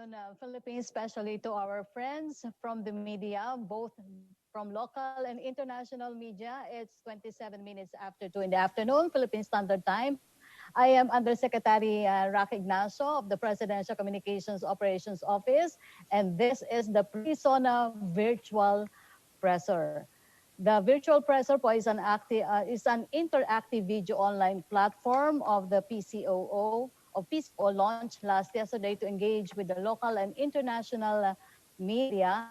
afternoon, Philippines, especially to our friends from the media, both from local and international media. It's 27 minutes after 2 in the afternoon, Philippine Standard Time. I am Undersecretary Roque Ignacio of the Presidential Communications Operations Office, and this is the pre-SONA virtual presser. The virtual presser po is an interactive video online platform of the PCOO launched last yesterday to engage with the local and international media.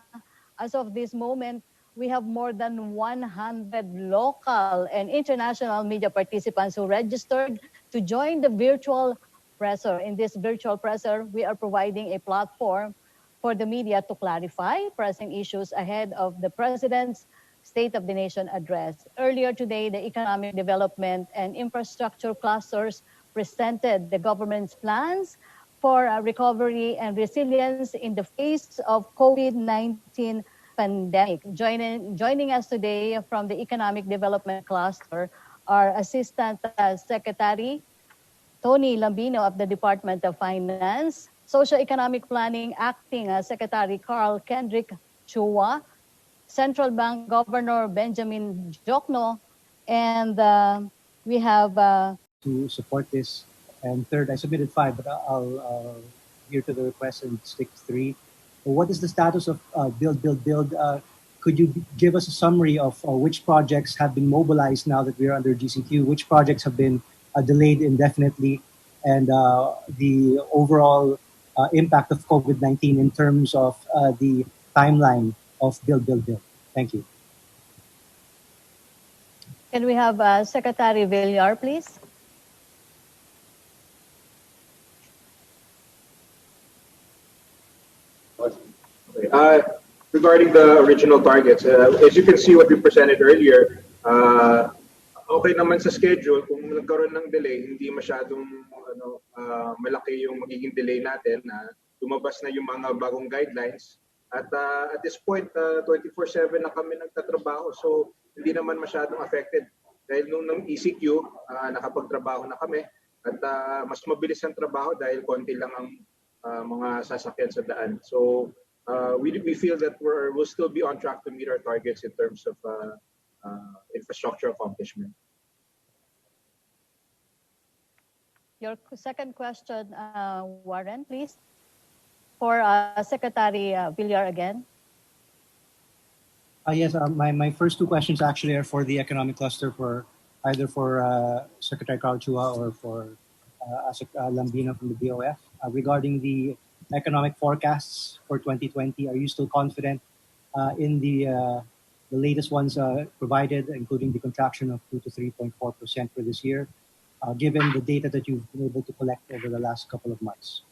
As of this moment, we have more than 100 local and international media participants who registered to join the virtual presser. In this virtual presser, we are providing a platform for the media to clarify pressing issues ahead of the President's State of the Nation address. Earlier today, the Economic Development and Infrastructure clusters presented the government's plans for recovery and resilience in the face of COVID-19 pandemic. Joining us today from the Economic Development Cluster are Assistant Secretary Tony Lambino of the Department of Finance, Socio-Economic Planning Acting Secretary Karl Kenrick Chua, Central Bank Governor Benjamin Diokno, and we have to support this. And third, I submitted 5, but I'll adhere to the request and stick to 3. What is the status of Build? Could you give us a summary of which projects have been mobilized now that we are under GCQ, which projects have been delayed indefinitely, and the overall impact of COVID-19 in terms of the timeline of Build? Thank you. Can we have Secretary Villar, please? Okay. Regarding the original targets, as you can see what we presented earlier, okay naman sa schedule. Kung nagkaroon ng delay, hindi masyadong malaki yung magiging delay natin. Lumabas na yung mga bagong guidelines. At this point, 24/7 na kami nagtatrabaho. So hindi naman masyadong affected. Dahil nung ECQ, nakapagtrabaho na kami. At mas mabilis ang trabaho dahil konti lang ang mga sasakyan sa daan. So we feel that we'll still be on track to meet our targets in terms of infrastructure accomplishment. Your second question, Warren, please. For Secretary Villar again. Yes, my first 2 questions actually are for the economic cluster, for either for Secretary Karl Chua or for Lambino from the BOF. Regarding the economic forecasts for 2020, are you still confident in the latest ones provided, including the contraction of 2 to 3.4% for this year, given the data that you've been able to collect over the last couple of months?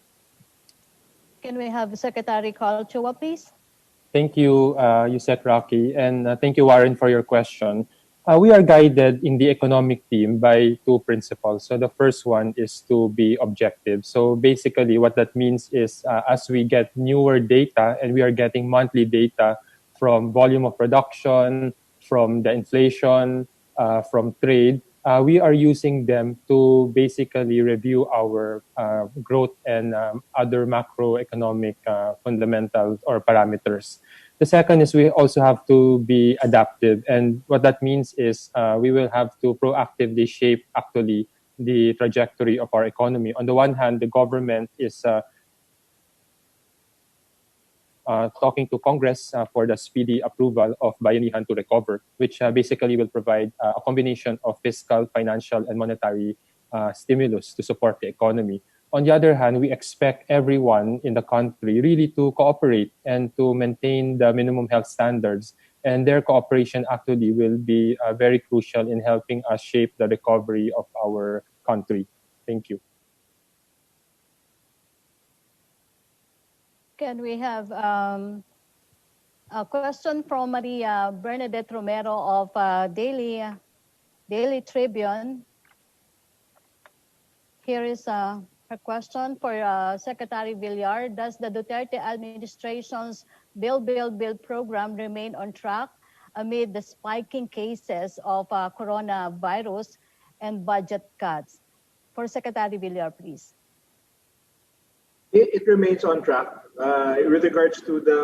Can we have Secretary Karl Chua, please? Thank you, Yusek Rocky, and thank you, Warren, for your question. We are guided in the economic team by 2 principles. So the first one is to be objective. So basically what that means is as we get newer data, and we are getting monthly data from volume of production, from the inflation, from trade, we are using them to basically review our growth and other macroeconomic fundamentals or parameters. The second is we also have to be adaptive. And what that means is we will have to proactively shape actually the trajectory of our economy. On the one hand, the government is talking to Congress for the speedy approval of Bayanihan to Recover, which basically will provide a combination of fiscal, financial, and monetary stimulus to support the economy. On the other hand, we expect everyone in the country really to cooperate and to maintain the minimum health standards. And their cooperation actually will be very crucial in helping us shape the recovery of our country. Thank you. Can we have a question from Maria Bernadette Romero of Daily Tribune? Here is her question for Secretary Villar. Does the Duterte administration's Build program remain on track amid the spiking cases of coronavirus and budget cuts? For Secretary Villar, please. It remains on track. With regards to the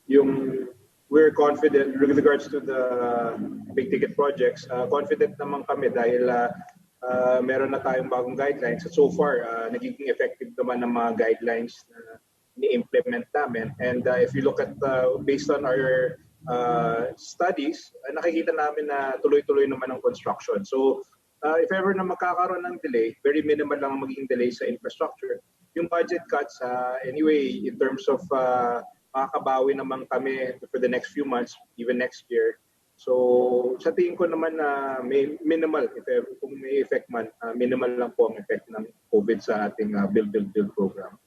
yung we're confident with regards to the big ticket projects. Confident naman kami dahil meron na tayong bagong guidelines. So far, nagiging effective naman ng mga guidelines na ni-implement namin. And if you look at based on our studies, nakikita namin na tuloy-tuloy naman ang construction. So if ever na magkakaroon ng delay, very minimal lang ang magiging delay sa infrastructure. Yung budget cuts, anyway, in terms of makakabawi naman kami for the next few months, even next year. So sa tingin ko naman na may minimal, if ever, kung may effect man, minimal lang po ang effect ng COVID sa ating build program.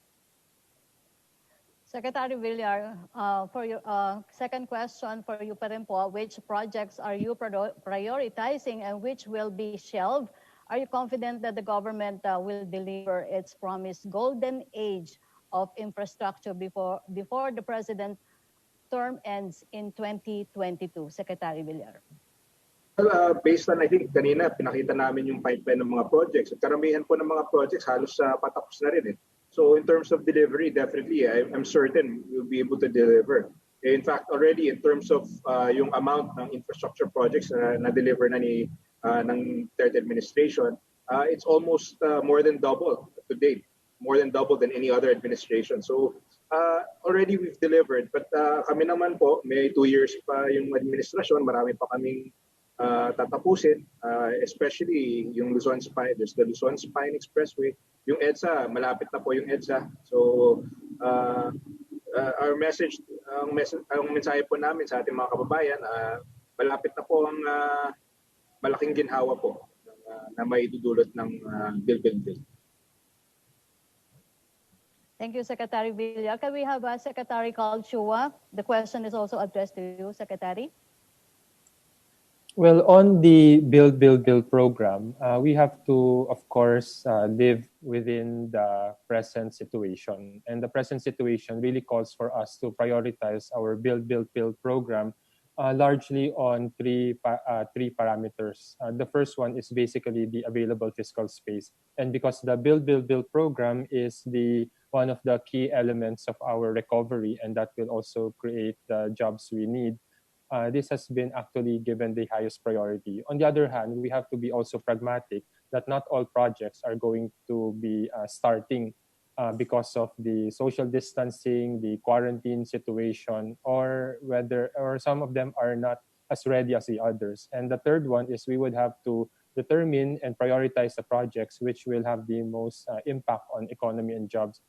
Secretary Villar, for your second question for you pa rin po, which projects are you prioritizing and which will be shelved? Are you confident that the government will deliver its promised golden age of infrastructure before the president term ends in 2022? Secretary Villar. Well, based on, I think, kanina pinakita namin yung pipeline ng mga projects. At karamihan po ng mga projects halos patapos na rin. So in terms of delivery, definitely, I'm certain we'll be able to deliver. In fact, already in terms of yung amount ng infrastructure projects na deliver na ng third administration, it's almost more than double to date, more than double than any other administration. So already we've delivered, but kami naman po, may 2 years pa yung administrasyon, marami pa kaming tatapusin, especially yung Luzon Spine. There's the Luzon Spine Expressway. Yung EDSA, malapit na po yung EDSA. So, our message, ang mensahe po namin sa ating mga kababayan, malapit na po ang malaking ginhawa po na maidudulot ng build. Thank you, Secretary Villar. Can we have Secretary Karl Chua? The question is also addressed to you, Secretary. Well, on the build program, we have to, of course, live within the present situation. And the present situation really calls for us to prioritize our build program largely on three parameters. The first one is basically the available fiscal space. And because the build program is one of the key elements of our recovery, and that will also create the jobs we need, this has been actually given the highest priority. On the other hand, we have to be also pragmatic that not all projects are going to be starting because of the social distancing, the quarantine situation, or some of them are not as ready as the others. And the third one is we would have to determine and prioritize the projects which will have the most impact on economy and jobs.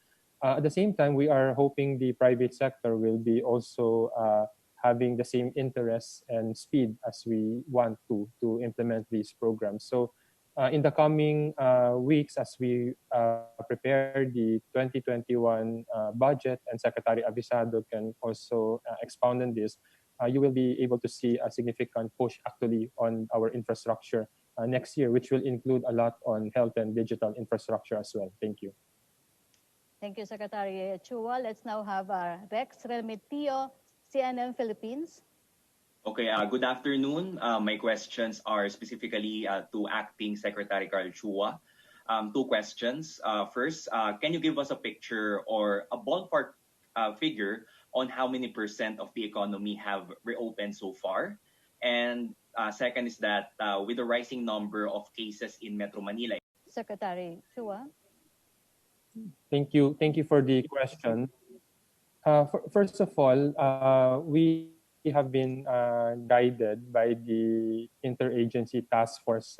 At the same time, we are hoping the private sector will be also having the same interest and speed as we want to implement these programs. So in the coming weeks, as we prepare the 2021 budget, and Secretary Avisado can also expound on this, you will be able to see a significant push actually on our infrastructure next year, which will include a lot on health and digital infrastructure as well. Thank you. Thank you, Secretary Chua. Let's now have Rex Remitio, CNN Philippines. Okay, good afternoon. My questions are specifically to Acting Secretary Karl Chua. 2 questions. First, can you give us a picture or a ballpark figure on how many % of the economy have reopened so far? And second is that with the rising number of cases in Metro Manila. Secretary Chua. Thank you for the question. First of all, we have been guided by the interagency task force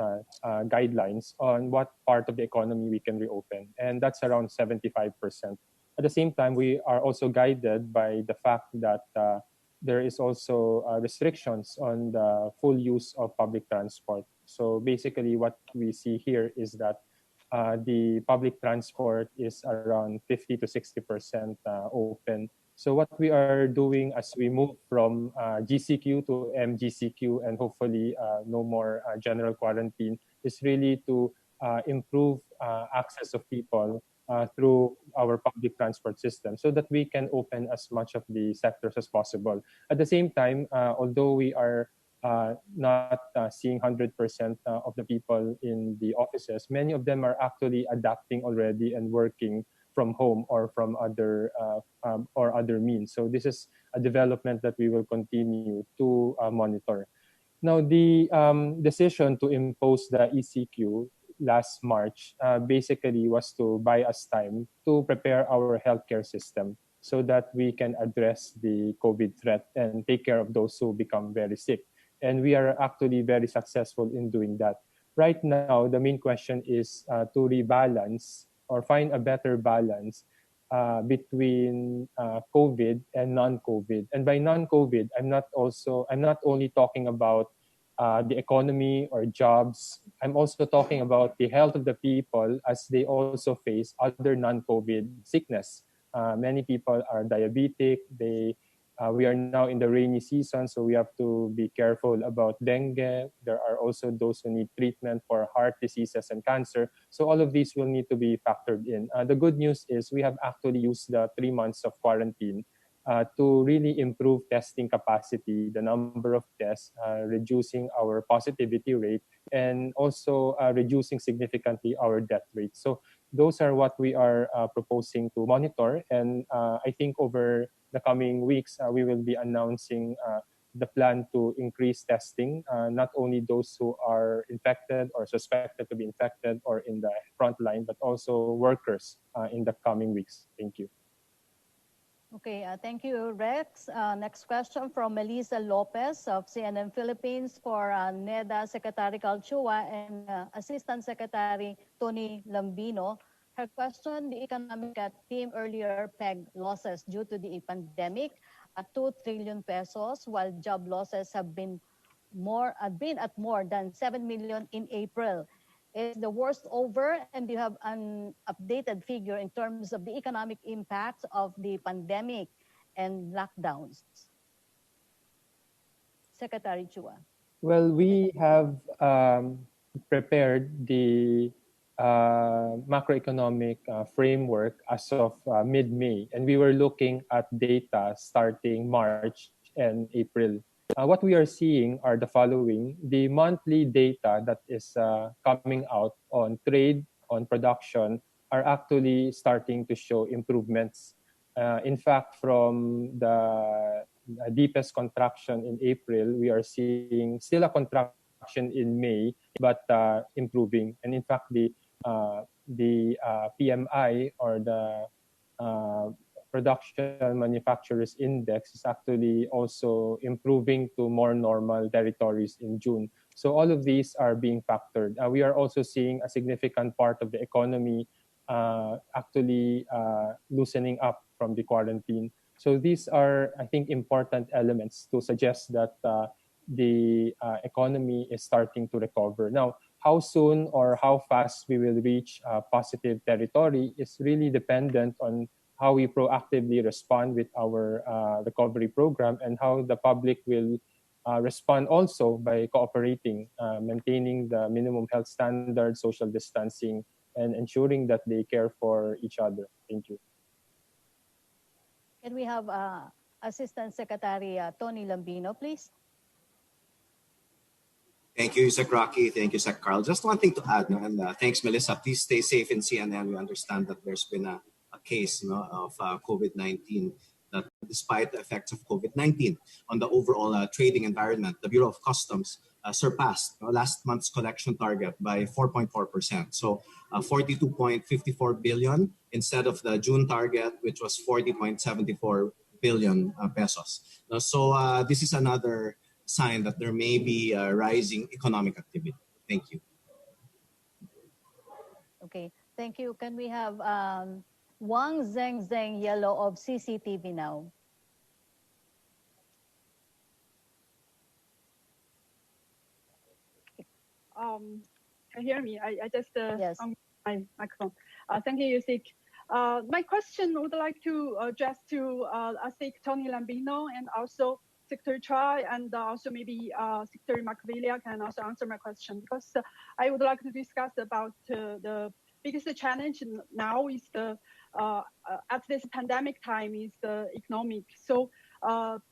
guidelines on what part of the economy we can reopen, and that's around 75%. At the same time, we are also guided by the fact that there is also restrictions on the full use of public transport. So basically what we see here is that the public transport is around 50 to 60% open. So what we are doing as we move from GCQ to MGCQ and hopefully no more general quarantine is really to improve access of people through our public transport system so that we can open as much of the sectors as possible. At the same time, although we are not seeing 100% of the people in the offices. Many of them are actually adapting already and working from home or from other means. So this is a development that we will continue to monitor. Now, the decision to impose the ECQ last March basically was to buy us time to prepare our healthcare system so that we can address the COVID threat and take care of those who become very sick. And we are actually very successful in doing that. Right now, the main question is to rebalance or find a better balance between COVID and non-COVID. And by non-COVID, I'm not only talking about the economy or jobs. I'm also talking about the health of the people as they also face other non-COVID sickness. Many people are diabetic. We are now in the rainy season, so we have to be careful about dengue. There are also those who need treatment for heart diseases and cancer. So all of these will need to be factored in. The good news is we have actually used the 3 months of quarantine to really improve testing capacity, the number of tests, reducing our positivity rate, and also reducing significantly our death rate. So those are what we are proposing to monitor. And I think over the coming weeks, we will be announcing the plan to increase testing, not only those who are infected or suspected to be infected or in the front line, but also workers in the coming weeks. Thank you. Okay, thank you, Rex. Next question from Melissa Lopez of CNN Philippines for NEDA Secretary Karl Chua and Assistant Secretary Tony Lambino. Her question, the economic team earlier pegged losses due to the pandemic at 2 trillion pesos, while job losses have been at more than 7 million in April. Is the worst over, and do you have an updated figure in terms of the economic impact of the pandemic and lockdowns? Secretary Chua. Well, we have prepared the macroeconomic framework as of mid-May, and we were looking at data starting March and April. What we are seeing are the following. The monthly data that is coming out on trade, on production, are actually starting to show improvements. In fact, from the deepest contraction in April, we are seeing still a contraction in May, but improving. And in fact, the PMI or the Production Manufacturers Index is actually also improving to more normal territories in June. So all of these are being factored. We are also seeing a significant part of the economy actually loosening up from the quarantine. So these are, I think, important elements to suggest that the economy is starting to recover. Now, how soon or how fast we will reach positive territory is really dependent on how we proactively respond with our recovery program and how the public will respond also by cooperating, maintaining the minimum health standards, social distancing, and ensuring that they care for each other. Thank you. Can we have Assistant Secretary Tony Lambino, please? Thank you, Sec Rocky. Thank you, Sec Carl. Just one thing to add, and thanks, Melissa. Please stay safe in CNN. We understand that there's been a case of COVID-19, that despite the effects of COVID-19 on the overall trading environment, the Bureau of Customs surpassed last month's collection target by 4.4%. So 42.54 billion instead of the June target, which was 40.74 billion pesos. So this is another sign that there may be rising economic activity. Thank you. Okay, thank you. Can we have Wang Zheng Yellow of CCTV Now? Can you hear me? I just yes. on my microphone. Thank you, Sik. My question would like to address to Sik Tony Lambino and also Secretary Chua, and also maybe Secretary Macavilla can also answer my question, because I would like to discuss about the biggest challenge now is the at this pandemic time is the economic. So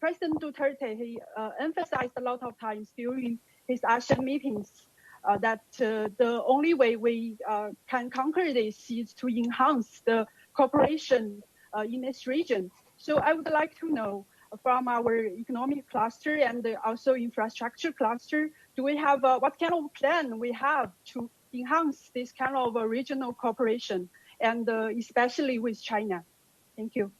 President Duterte, he emphasized a lot of times during his ASEAN meetings that the only way we can conquer this is to enhance the cooperation in this region. So I would like to know from our economic cluster and also infrastructure cluster, do we have what kind of plan we have to enhance this kind of regional cooperation, and especially with China? Thank you.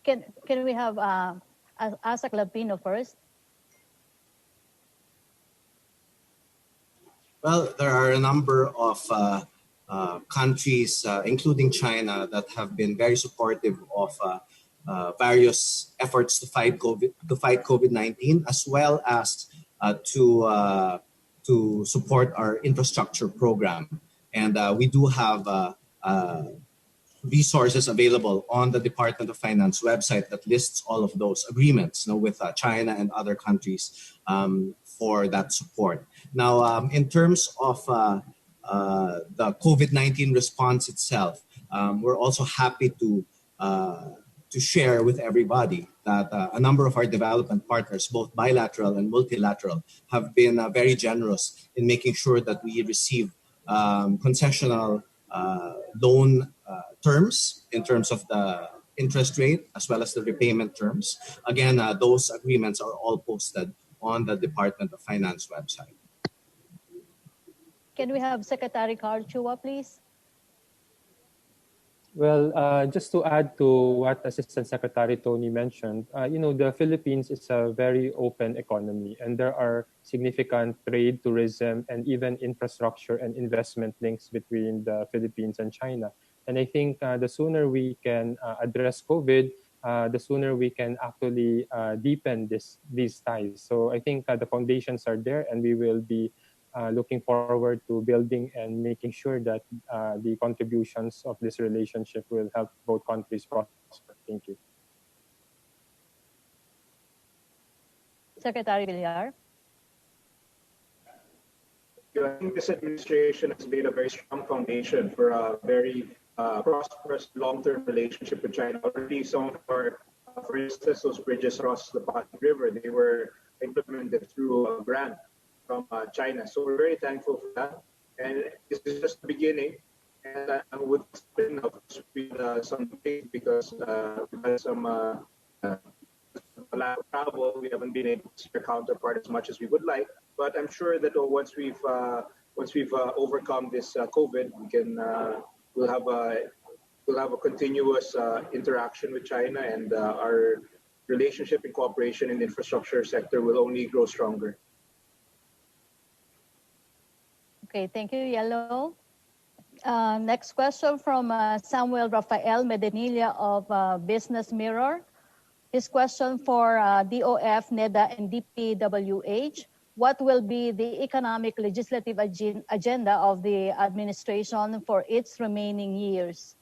Can we have Asa Clapino first? Well, there are a number of countries, including China, that have been very supportive of various efforts to fight COVID-19, as well as to support our infrastructure program. And we do have resources available on the Department of Finance website that lists all of those agreements, with China and other countries for that support. Now, in terms of the COVID-19 response itself, we're also happy to share with everybody that a number of our development partners, both bilateral and multilateral, have been very generous in making sure that we receive concessional loan terms in terms of the interest rate as well as the repayment terms. Again, those agreements are all posted on the Department of Finance website. Can we have Secretary Karl Chua, please? Well, just to add to what Assistant Secretary Tony mentioned, the Philippines is a very open economy, and there are significant trade, tourism, and even infrastructure and investment links between the Philippines and China. And I think the sooner we can address COVID, the sooner we can actually deepen these ties. So I think the foundations are there, and we will be looking forward to building and making sure that the contributions of this relationship will help both countries prosper. Thank you. Secretary Villar. I think this administration has made a very strong foundation for a very prosperous long-term relationship with China. Already some of our, for instance, those bridges across the Pasig River, they were implemented through a grant from China. So we're very thankful for that. And this is just the beginning. And I would explain, of course, with some things because we've had some lack of travel. We haven't been able to see our counterpart as much as we would like. But I'm sure that once we've overcome this COVID, we'll have a continuous interaction with China, and our relationship and cooperation in the infrastructure sector will only grow stronger. Okay, thank you, Yellow. Next question from Samuel Rafael Medenilla of Business Mirror. His question for DOF, NEDA, and DPWH. What will be the economic legislative agenda of the administration for its remaining years?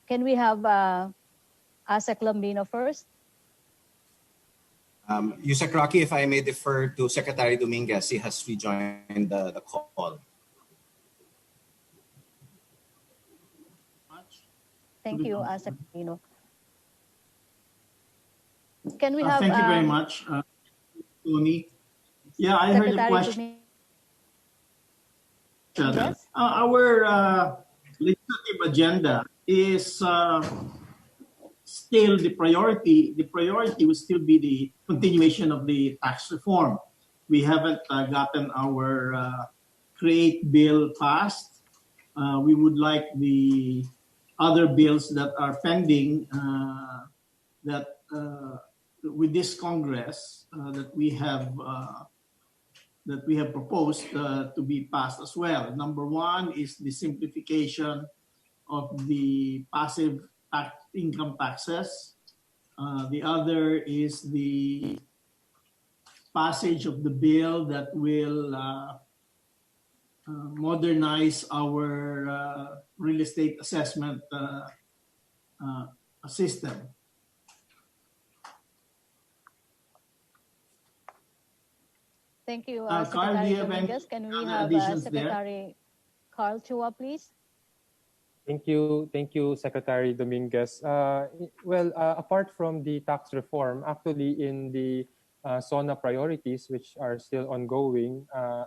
Can we have Asek Lambino first? Yusek Rocky, if I may defer to Secretary Dominguez, he has rejoined the call. Thank you, Asek Lambino. Can we have? Thank you very much, Tony. Yeah, I heard the question. Yes? Our legislative agenda is still the priority. The priority will still be the continuation of the tax reform. We haven't gotten our CREATE bill passed. We would like the other bills that are pending that with this Congress that we have proposed to be passed as well. Number one is the simplification of the passive income taxes. The other is the passage of the bill that will modernize our real estate assessment system. Thank you, Carl, Secretary do you have Dominguez. Can we have Secretary Karl Chua, please? Thank you, Secretary Dominguez. Apart from the tax reform, actually in the SONA priorities, which are still ongoing,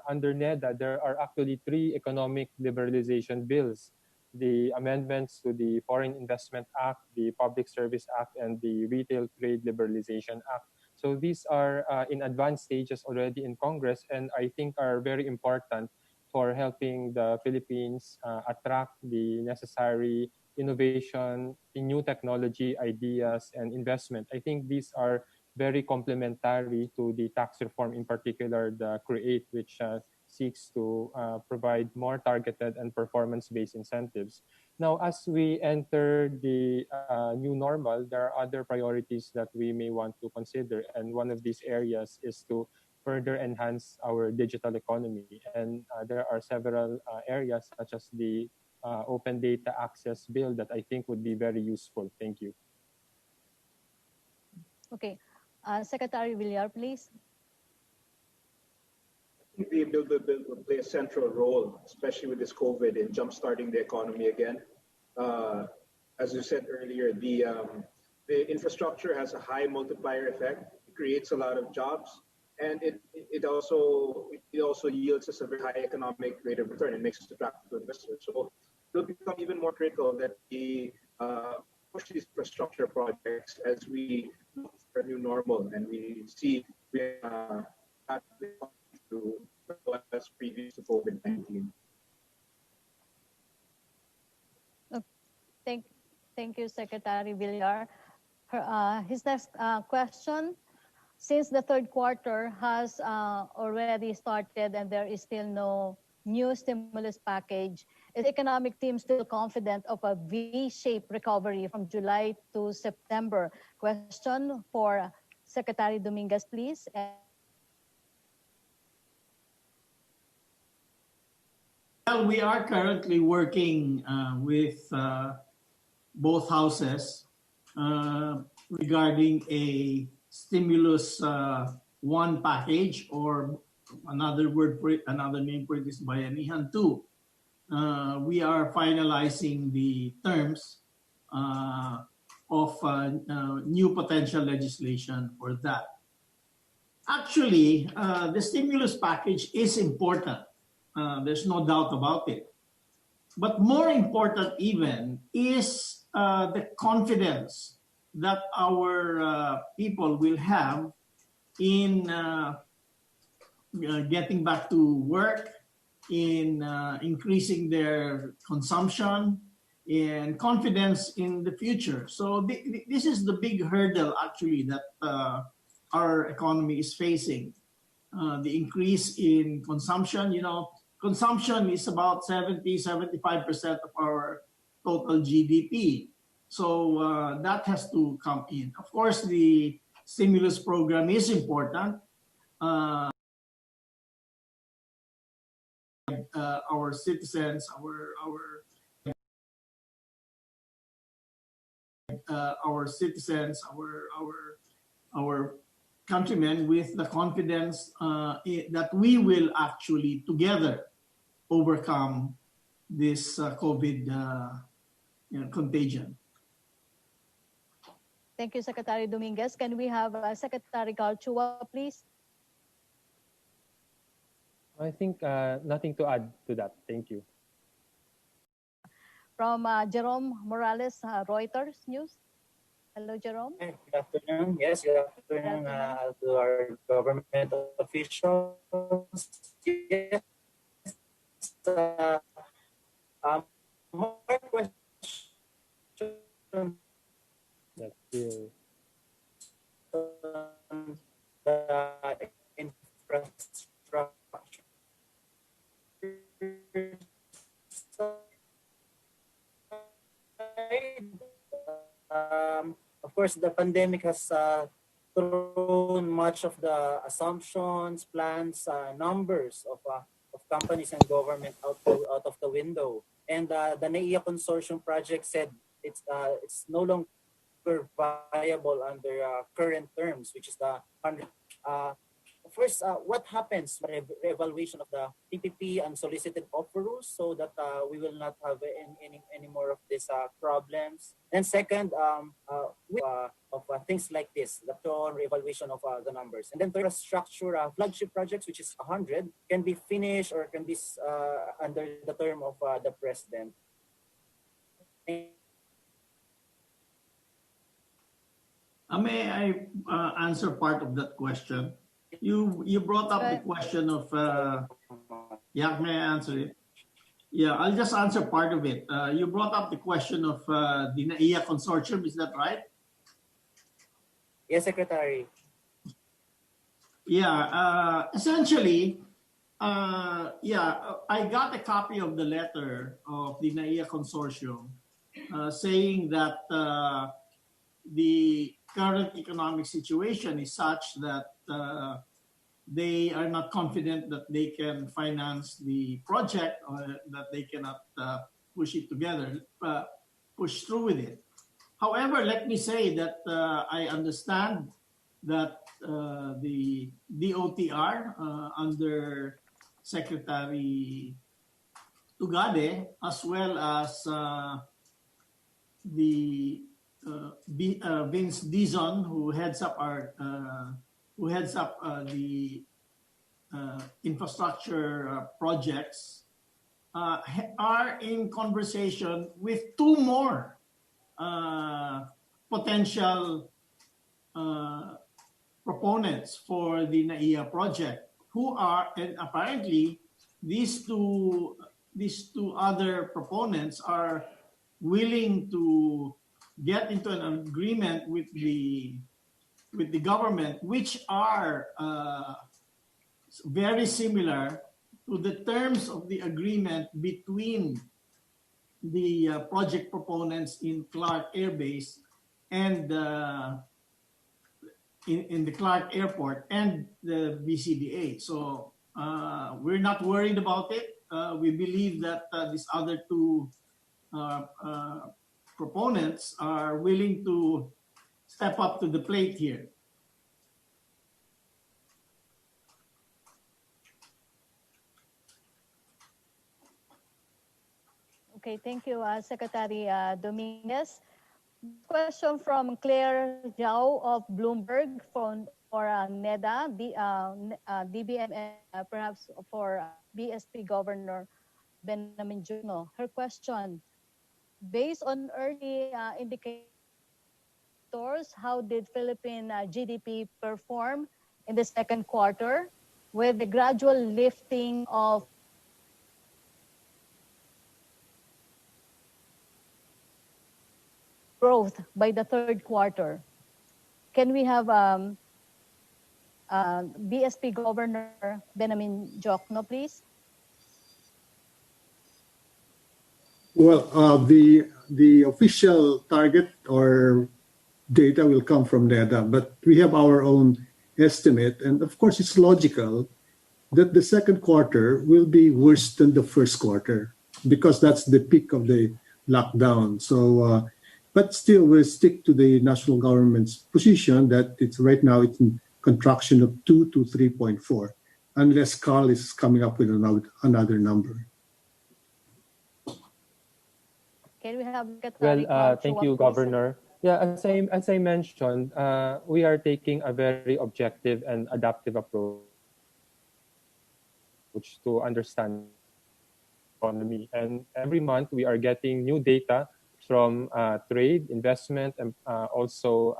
under NEDA, there are actually three economic liberalization bills: the amendments to the Foreign Investment Act, the Public Service Act, and the Retail Trade Liberalization Act. So these are in advanced stages already in Congress, and I think are very important for helping the Philippines attract the necessary innovation in new technology, ideas, and investment. I think these are very complementary to the tax reform, in particular the CREATE, which seeks to provide more targeted and performance-based incentives. Now, as we enter the new normal, there are other priorities that we may want to consider, and one of these areas is to further enhance our digital economy. And there are several areas such as the open data access bill that I think would be very useful. Thank you. Okay. Secretary Villar, please. I think the bill will play a central role, especially with this COVID, in jumpstarting the economy again. As you said earlier, the infrastructure has a high multiplier effect. It creates a lot of jobs, and it also yields us a very high economic rate of return. It makes us attractive to investors. So it'll become even more critical that we push these infrastructure projects as we look for a new normal, and we see we have to as previous to COVID-19. Thank you, Secretary Villar. His next question: since the third quarter has already started and there is still no new stimulus package, is the economic team still confident of a V-shaped recovery from July to September? Question for Secretary Dominguez, please. Well, we are currently working with both houses regarding a stimulus one package, or another name for this, Bayanihan 2. We are finalizing the terms of new potential legislation for that. Actually, the stimulus package is important. There's no doubt about it. But more important even is the confidence that our people will have in getting back to work, in increasing their consumption, and confidence in the future. So this is the big hurdle actually that our economy is facing. The increase in consumption, consumption is about 75% of our total GDP. So that has to come in. Of course, the stimulus program is important. Our citizens, our countrymen with the confidence that we will actually together overcome this COVID contagion. Thank you, Secretary Dominguez. Can we have Secretary Karl Chua, please? I think nothing to add to that. Thank you. From Jerome Morales, Reuters News. Hello, Jerome. Good afternoon. Yes, good afternoon to our government officials. Yes. More question. That's you. The infrastructure. Of course, the pandemic has thrown much of the assumptions, plans, numbers of companies and government out of the window. And the NAIA consortium project said it's no longer viable under current terms, which is the 100. Of first, what happens with re-evaluation of the PPP unsolicited offer rules so that we will not have any more of these problems? And second, things like this, the tone re-evaluation of the numbers. And then third, structure flagship projects, which is 100, can be finished or can be under the term of the president. May I answer part of that question? You brought up the question of yeah, may I answer it? Yeah, I'll just answer part of it. You brought up the question of the NAIA consortium, is that right? Yes, Secretary. Yeah, essentially, I got a copy of the letter of the NAIA consortium saying that the current economic situation is such that they are not confident that they can finance the project or that they cannot push it together, push through with it. However, let me say that I understand that the DOTR under Secretary Tugade, as well as the Vince Dizon, who heads up the infrastructure projects, are in conversation with two more potential proponents for the NAIA project, who are, and apparently these two other proponents are willing to get into an agreement with the government, which are very similar to the terms of the agreement between the project proponents in Clark Air Base and in the Clark Airport and the BCDA. So we're not worried about it. We believe that these other two proponents are willing to step up to the plate here. Okay, thank you, Secretary Dominguez. Question from Claire Zhao of Bloomberg for NEDA, DBM, and perhaps for BSP Governor Benjamin Diokno. Her question: based on early indicators, how did Philippine GDP perform in the second quarter with the gradual lifting of growth by the third quarter? Can we have BSP Governor Benjamin Diokno, please? Well, the official target or data will come from NEDA, but we have our own estimate, and of course it's logical that the second quarter will be worse than the first quarter because that's the peak of the lockdown. So, but still, we'll stick to the national government's position that it's right now it's in contraction of 2 to 3.4, unless Karl is coming up with another number. Can we have thank you, Governor. Yeah, as I mentioned, we are taking a very objective and adaptive approach to understand the economy. And every month we are getting new data from trade, investment, and also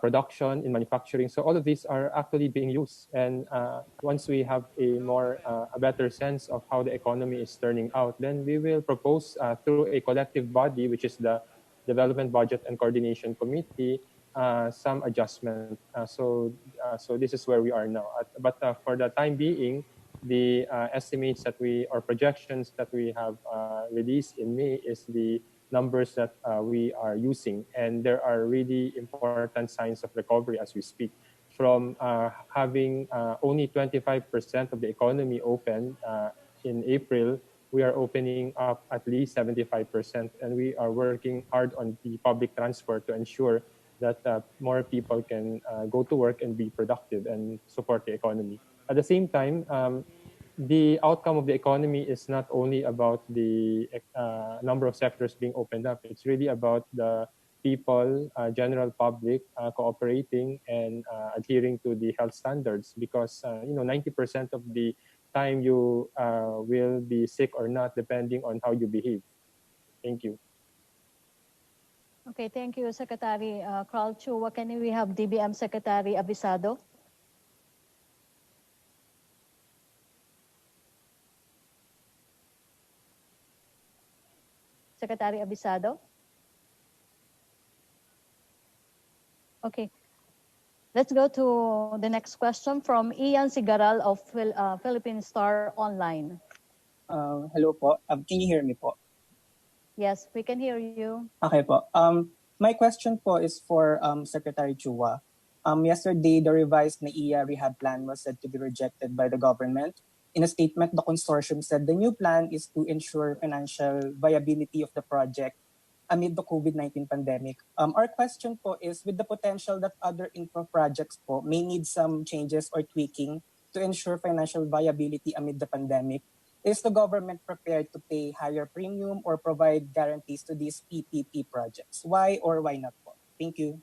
production in manufacturing. So all of these are actually being used. And once we have a better sense of how the economy is turning out, then we will propose through a collective body, which is the Development Budget and Coordination Committee, some adjustment. So this is where we are now. But for the time being, the estimates that or projections that we have released in May is the numbers that we are using. And there are really important signs of recovery as we speak. From having only 25% of the economy open in April, we are opening up at least 75%. And we are working hard on the public transport to ensure that more people can go to work and be productive and support the economy. At the same time, the outcome of the economy is not only about the number of sectors being opened up. It's really about the people, general public, cooperating and adhering to the health standards, because 90% of the time you will be sick or not, depending on how you behave. Thank you. Okay, thank you, Secretary Karl Chua. Can we have DBM Secretary Abisado? Secretary Abisado? Okay. Let's go to the next question from Ian Sigaral of Philippine Star Online. Hello po. Can you hear me po? Yes, we can hear you. Okay po. My question po is for Secretary Chua. Yesterday, the revised NAIA rehab plan was said to be rejected by the government. In a statement, the consortium said the new plan is to ensure financial viability of the project amid the COVID-19 pandemic. Our question po is, with the potential that other infra projects po may need some changes or tweaking to ensure financial viability amid the pandemic, is the government prepared to pay higher premium or provide guarantees to these PPP projects? Why or why not po? Thank you.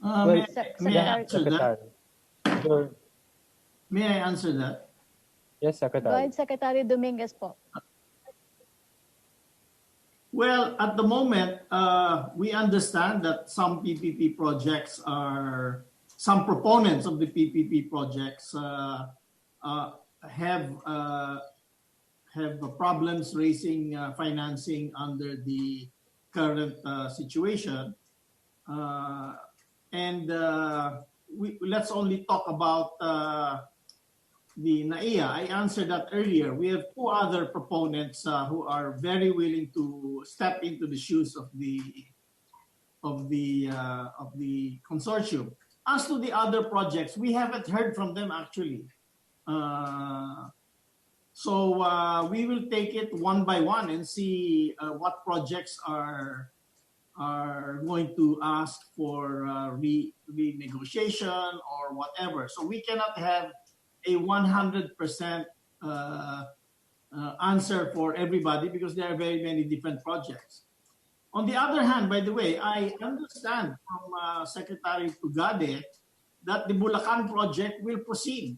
May I answer that? May I answer that? Yes, Secretary. Go ahead, Secretary Dominguez po. Well, at the moment, we understand that some PPP projects some proponents of the PPP projects have problems raising financing under the current situation. Let's only talk about the NAIA. I answered that earlier. We have two other proponents who are very willing to step into the shoes of the consortium. As to the other projects, we haven't heard from them actually. So we will take it one by one and see what projects are going to ask for renegotiation or whatever. So we cannot have a 100% answer for everybody because there are very many different projects. On the other hand, by the way, I understand from Secretary Tugade that the Bulacan project will proceed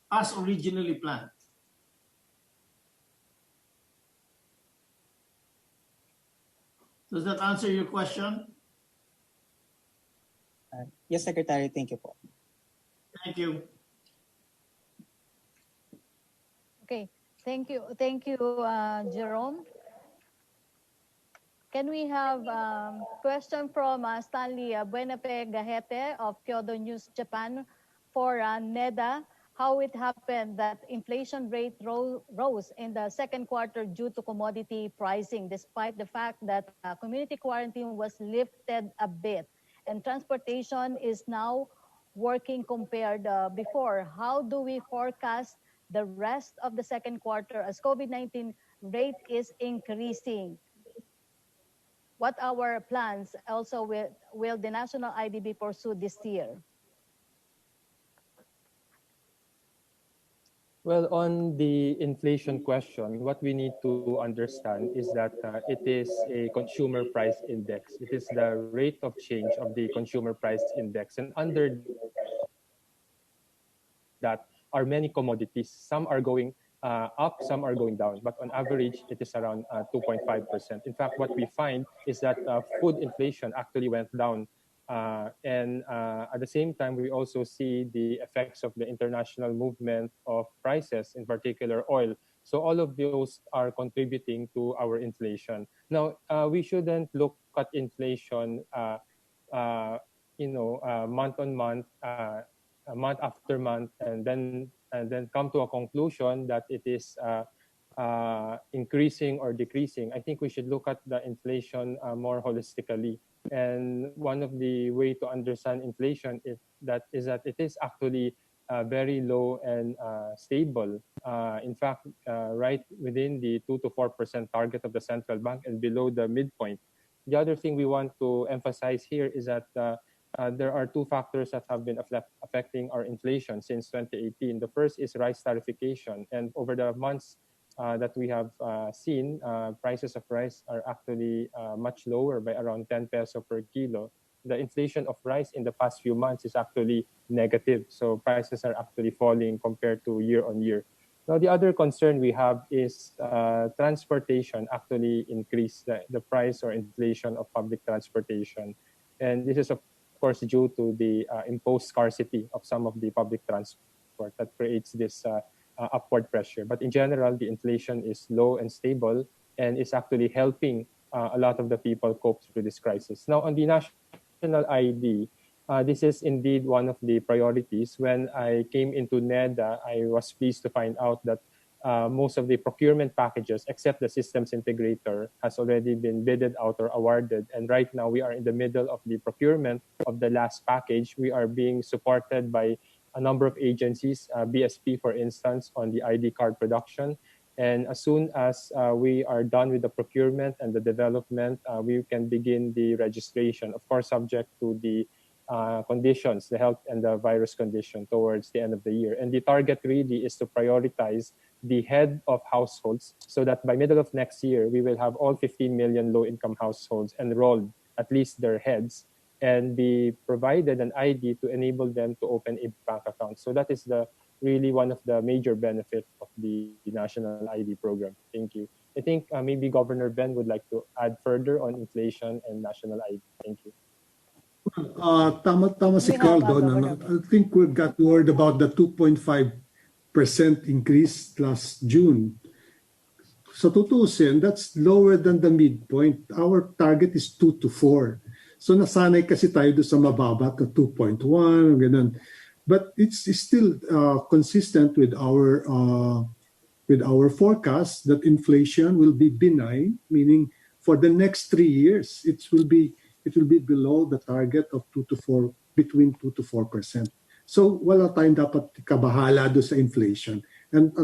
as originally planned. Does that answer your question? Yes, Secretary. Thank you po. Thank you. Okay, thank you, Jerome. Can we have a question from Stanley Buenape Gahete of Kyodo News Japan for NEDA? How it happened that inflation rate rose in the second quarter due to commodity pricing, despite the fact that community quarantine was lifted a bit and transportation is now working compared before. How do we forecast the rest of the second quarter as COVID-19 rate is increasing? What our plans also will the National IDB pursue this year? Well, on the inflation question, what we need to understand is that it is a consumer price index. It is the rate of change of the consumer price index. And under that are many commodities. Some are going up, some are going down. But on average, it is around 2.5%. In fact, what we find is that food inflation actually went down. And at the same time, we also see the effects of the international movement of prices, in particular oil. So all of those are contributing to our inflation. Now, we shouldn't look at inflation, month on month, month after month, and then come to a conclusion that it is increasing or decreasing. I think we should look at the inflation more holistically. And one of the way to understand inflation is that it is actually very low and stable. In fact, right within the 2 to 4% target of the central bank and below the midpoint. The other thing we want to emphasize here is that there are two factors that have been affecting our inflation since 2018. The first is rice tarification, and over the months that we have seen, prices of rice are actually much lower by around 10 peso per kilo. The inflation of rice in the past few months is actually negative, so prices are actually falling compared to year on year. Now, the other concern we have is transportation actually increased the price or inflation of public transportation. And this is, of course, due to the imposed scarcity of some of the public transport that creates this upward pressure. But in general, the inflation is low and stable and is actually helping a lot of the people cope through this crisis. Now, on the national ID, this is indeed one of the priorities. When I came into NEDA, I was pleased to find out that most of the procurement packages, except the systems integrator, has already been bidded out or awarded. And right now, we are in the middle of the procurement of the last package. We are being supported by a number of agencies, BSP, for instance, on the ID card production. And as soon as we are done with the procurement and the development, we can begin the registration, of course, subject to the conditions, the health and the virus condition towards the end of the year. And the target really is to prioritize the head of households so that by middle of next year, we will have all 15 million low-income households enrolled, at least their heads, and be provided an ID to enable them to open a bank account. So that is really one of the major benefits of the national ID program. Thank you. I think maybe Governor Ben would like to add further on inflation and national ID. Thank you. Tama si Karl doon. I think we got word about the 2.5% increase last June. Sa tutusin, that's lower than the midpoint. Our target is 2 to 4. So nasanay kasi tayo doon sa mababa to 2.1, ganun. But it's still consistent with our forecast that inflation will be benign, meaning for the next 3 years, it will be below the target of 2 to 4, between 2 to 4%. So wala tayong dapat kabahala doon sa inflation. And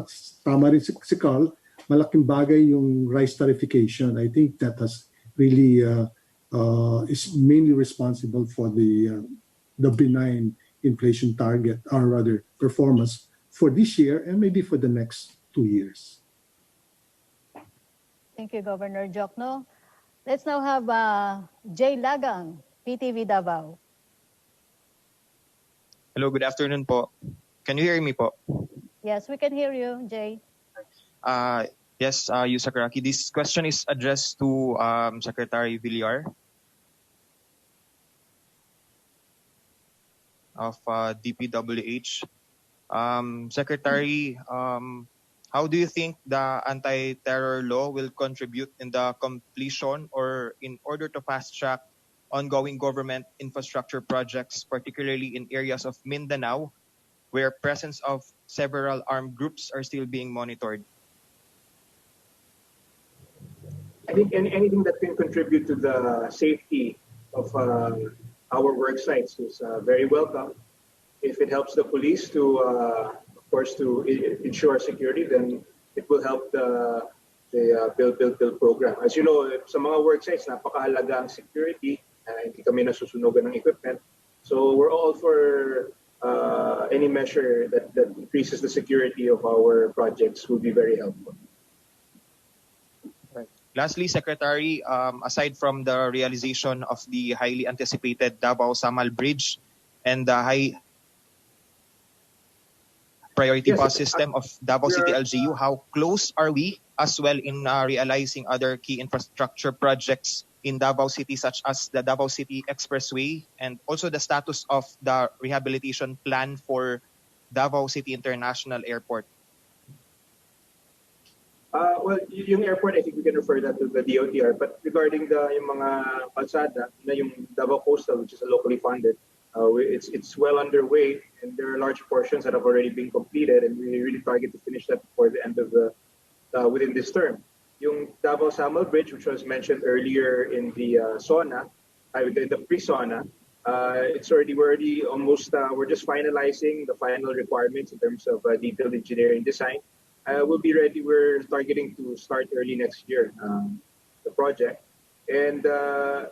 tama rin si Carl, malaking bagay yung rice tarification. I think that has really is mainly responsible for the benign inflation target, or rather performance for this year and maybe for the next 2 years. Thank you, Governor Diokno. Let's now have Jay Lagang, PTV Davao. Hello, good afternoon po. Can you hear me po? Yes, we can hear you, Jay. Yes, Yusuf. This question is addressed to Secretary Villar of DPWH. Secretary, how do you think the anti-terror law will contribute in the completion or in order to fast-track ongoing government infrastructure projects, particularly in areas of Mindanao, where presence of several armed groups are still being monitored? I think anything that can contribute to the safety of our work sites is very welcome. If it helps the police to, of course, to ensure security, then it will help the build program. As you know, sa mga work sites, napakahalaga ang security. Hindi kami nasusunogan ng equipment. So we're all for any measure that increases the security of our projects will be very helpful. Right. Lastly, Secretary, aside from the realization of the highly anticipated Davao-Samal Bridge and the high priority bus system of Davao City LGU, how close are we as well in realizing other key infrastructure projects in Davao City, such as the Davao City Expressway, and also the status of the rehabilitation plan for Davao City International Airport? Well, yung airport, I think we can refer that to the DOTR. But regarding yung mga kalsada, yung Davao Coastal, which is locally funded, it's well underway, and there are large portions that have already been completed, and we really target to finish that before the end of within this term. Yung Davao-Samal Bridge, which was mentioned earlier in the SONA, the pre-SONA, we're already almost, we're just finalizing the final requirements in terms of detailed engineering design. We'll be ready. We're targeting to start early next year, the project. And the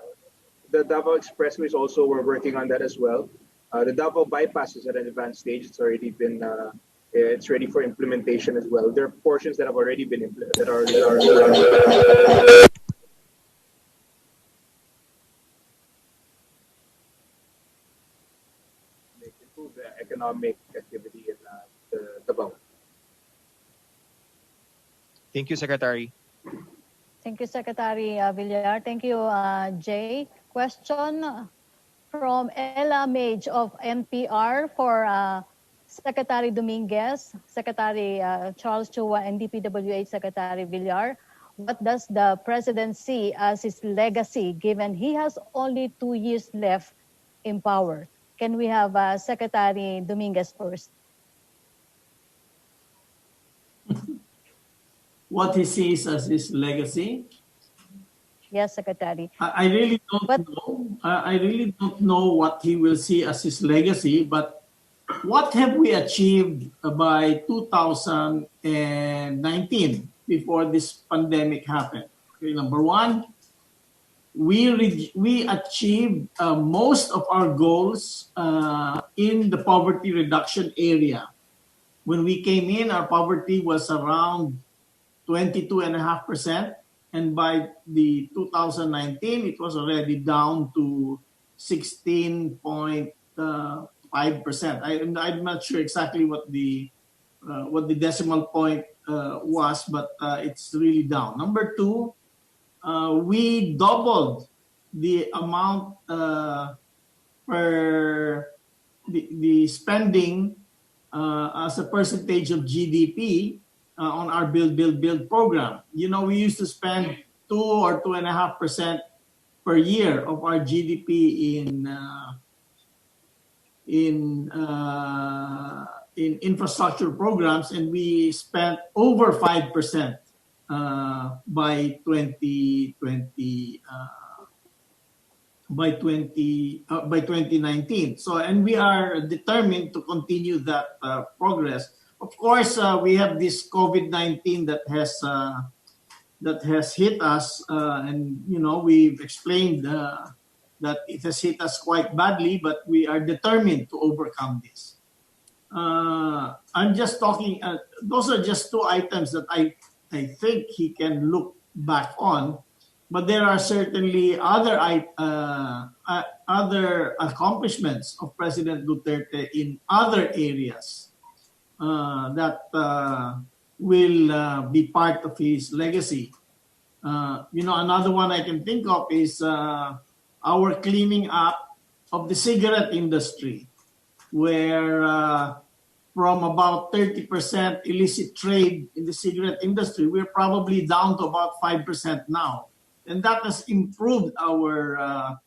Davao Expressway is also, we're working on that as well. The Davao bypass is at an advanced stage. It's already been it's ready for implementation as well. There are portions that have already been that are improve the economic activity in the Davao. Thank you, Secretary. Thank you, Secretary Villar. Thank you, Jay. Question from Ella Mage of NPR for Secretary Dominguez, Secretary Charles Chua, and DPWH Secretary Villar. What does the President see as his legacy, given he has only 2 years left in power? Can we have Secretary Dominguez first? What he sees as his legacy? Yes, Secretary. I really don't know. I really don't know what he will see as his legacy, but what have we achieved by 2019 before this pandemic happened? Okay, number one, we achieved most of our goals in the poverty reduction area. When we came in, our poverty was around 22.5%. And by the 2019, it was already down to 16.5%. I'm not sure exactly what the decimal point was, but it's really down. Number two, we doubled the amount per the spending as a percentage of GDP on our Build program. You know, we used to spend 2 or 2.5% per year of our GDP in infrastructure programs, and we spent over 5% by 2019. So, and we are determined to continue that progress. Of course, we have this COVID-19 that has hit us, and you know, we've explained that it has hit us quite badly, but we are determined to overcome this. I'm just talking. Those are just two items that I think he can look back on, but there are certainly other accomplishments of President Duterte in other areas that will be part of his legacy. You know, another one I can think of is our cleaning up of the cigarette industry, where from about 30% illicit trade in the cigarette industry, we're probably down to about 5% now. And that has improved our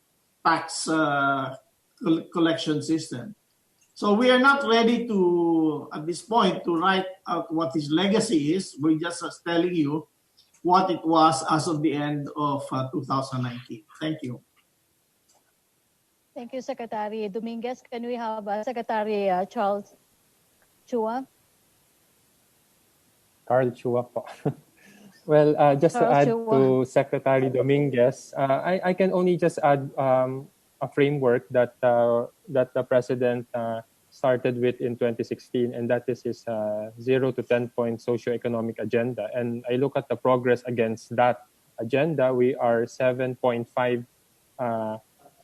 tax collection system. So we are not ready to, at this point, to write out what his legacy is. We're just telling you what it was as of the end of 2019. Thank you. Thank you, Secretary Dominguez. Can we have Secretary Charles Chua? Karl Chua po. Well, just to add to Secretary Dominguez, I can only just add a framework that the President started with in 2016, and that is his 0 to 10 point socioeconomic agenda. And I look at the progress against that agenda. We are 7.5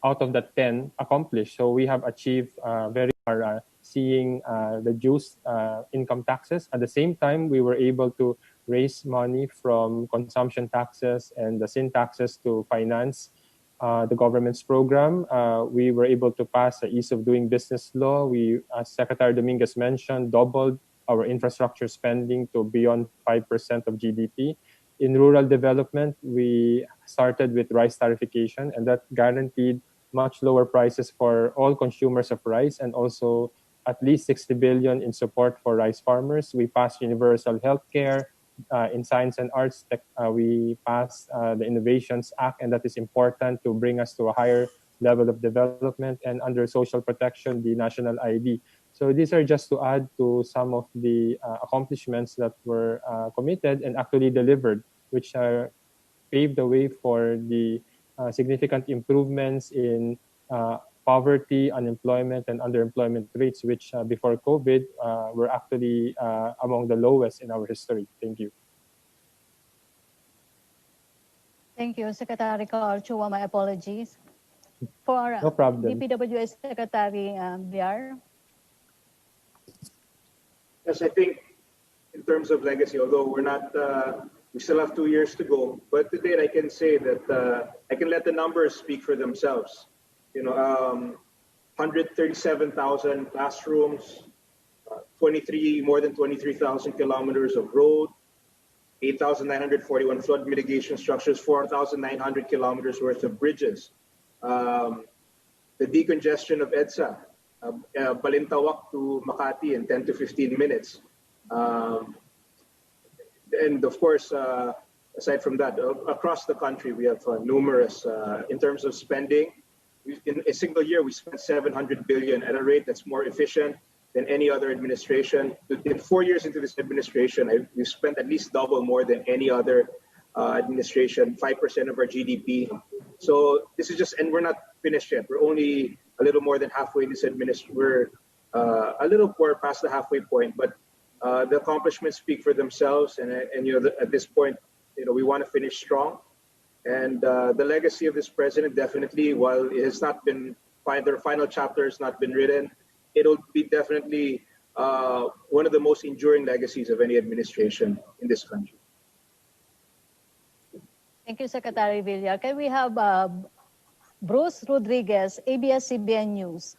out of the 10 accomplished. So we have achieved seeing reduced income taxes. At the same time, we were able to raise money from consumption taxes and the sin taxes to finance the government's program. We were able to pass the ease of doing business law. We, as Secretary Dominguez mentioned, doubled our infrastructure spending to beyond 5% of GDP. In rural development, we started with rice tariffication, and that guaranteed much lower prices for all consumers of rice, and also at least 60 billion in support for rice farmers. We passed universal health care. In science and arts, we passed the Innovations Act, and that is important to bring us to a higher level of development. And under social protection, the national ID. So these are just to add to some of the accomplishments that were committed and actually delivered, which paved the way for the significant improvements in poverty, unemployment, and underemployment rates, which before COVID were actually among the lowest in our history. Thank you. Thank you, Secretary Karl Chua. My apologies. For No problem. DPWS Secretary Villar. Yes, I think in terms of legacy, although we're not, we still have 2 years to go, but today I can say that I can let the numbers speak for themselves. 137,000 classrooms, more than 23,000 kilometers of road, 8,941 flood mitigation structures, 4,900 kilometers worth of bridges. The decongestion of EDSA, Balintawak to Makati in 10 to 15 minutes. And of course, aside from that, across the country, we have numerous, in terms of spending, in a single year, we spent 700 billion at a rate that's more efficient than any other administration. In 4 years into this administration, we've spent at least double more than any other administration, 5% of our GDP. So this is just, and we're not finished yet. We're only a little more than halfway in this administration. We're a little more past the halfway point, but the accomplishments speak for themselves. And at this point, we want to finish strong. And the legacy of this president, definitely, while it has not been, the final chapter has not been written, it'll be definitely one of the most enduring legacies of any administration in this country. Thank you, Secretary Villar. Can we have Bruce Rodriguez, ABS CBN News?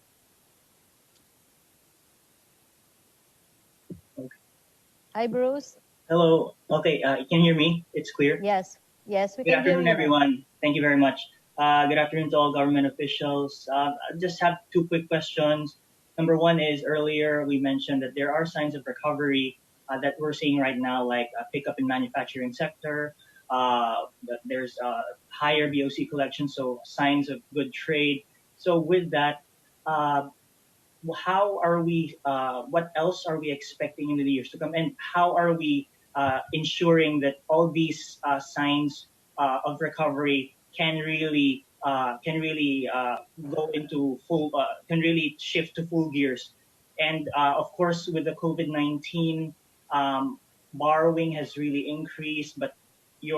Hi, Bruce. Hello. Okay, you can hear me? It's clear? Yes. Yes, we Good can hear you. afternoon, everyone. Thank you very much. Good afternoon to all government officials. I just have two quick questions. Number one is, earlier we mentioned that there are signs of recovery that we're seeing right now, like a pickup in manufacturing sector. That there's higher BOC collection, so signs of good trade. So with that, how are we? What else are we expecting in the years to come, and how are we ensuring that all these signs of recovery can really go into full, can really shift to full gears? And of course, with the COVID-19, borrowing has really increased, but the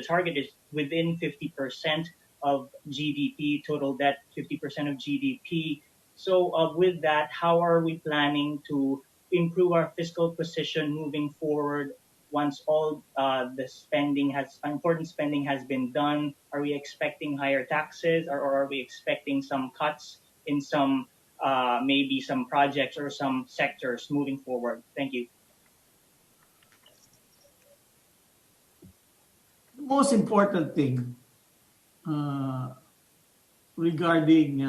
target is within 50% of GDP, total debt 50% of GDP. So with that, how are we planning to improve our fiscal position moving forward once all the important spending has been done? Are we expecting higher taxes, or are we expecting some cuts in some maybe some projects or some sectors moving forward? Thank you. The most important thing regarding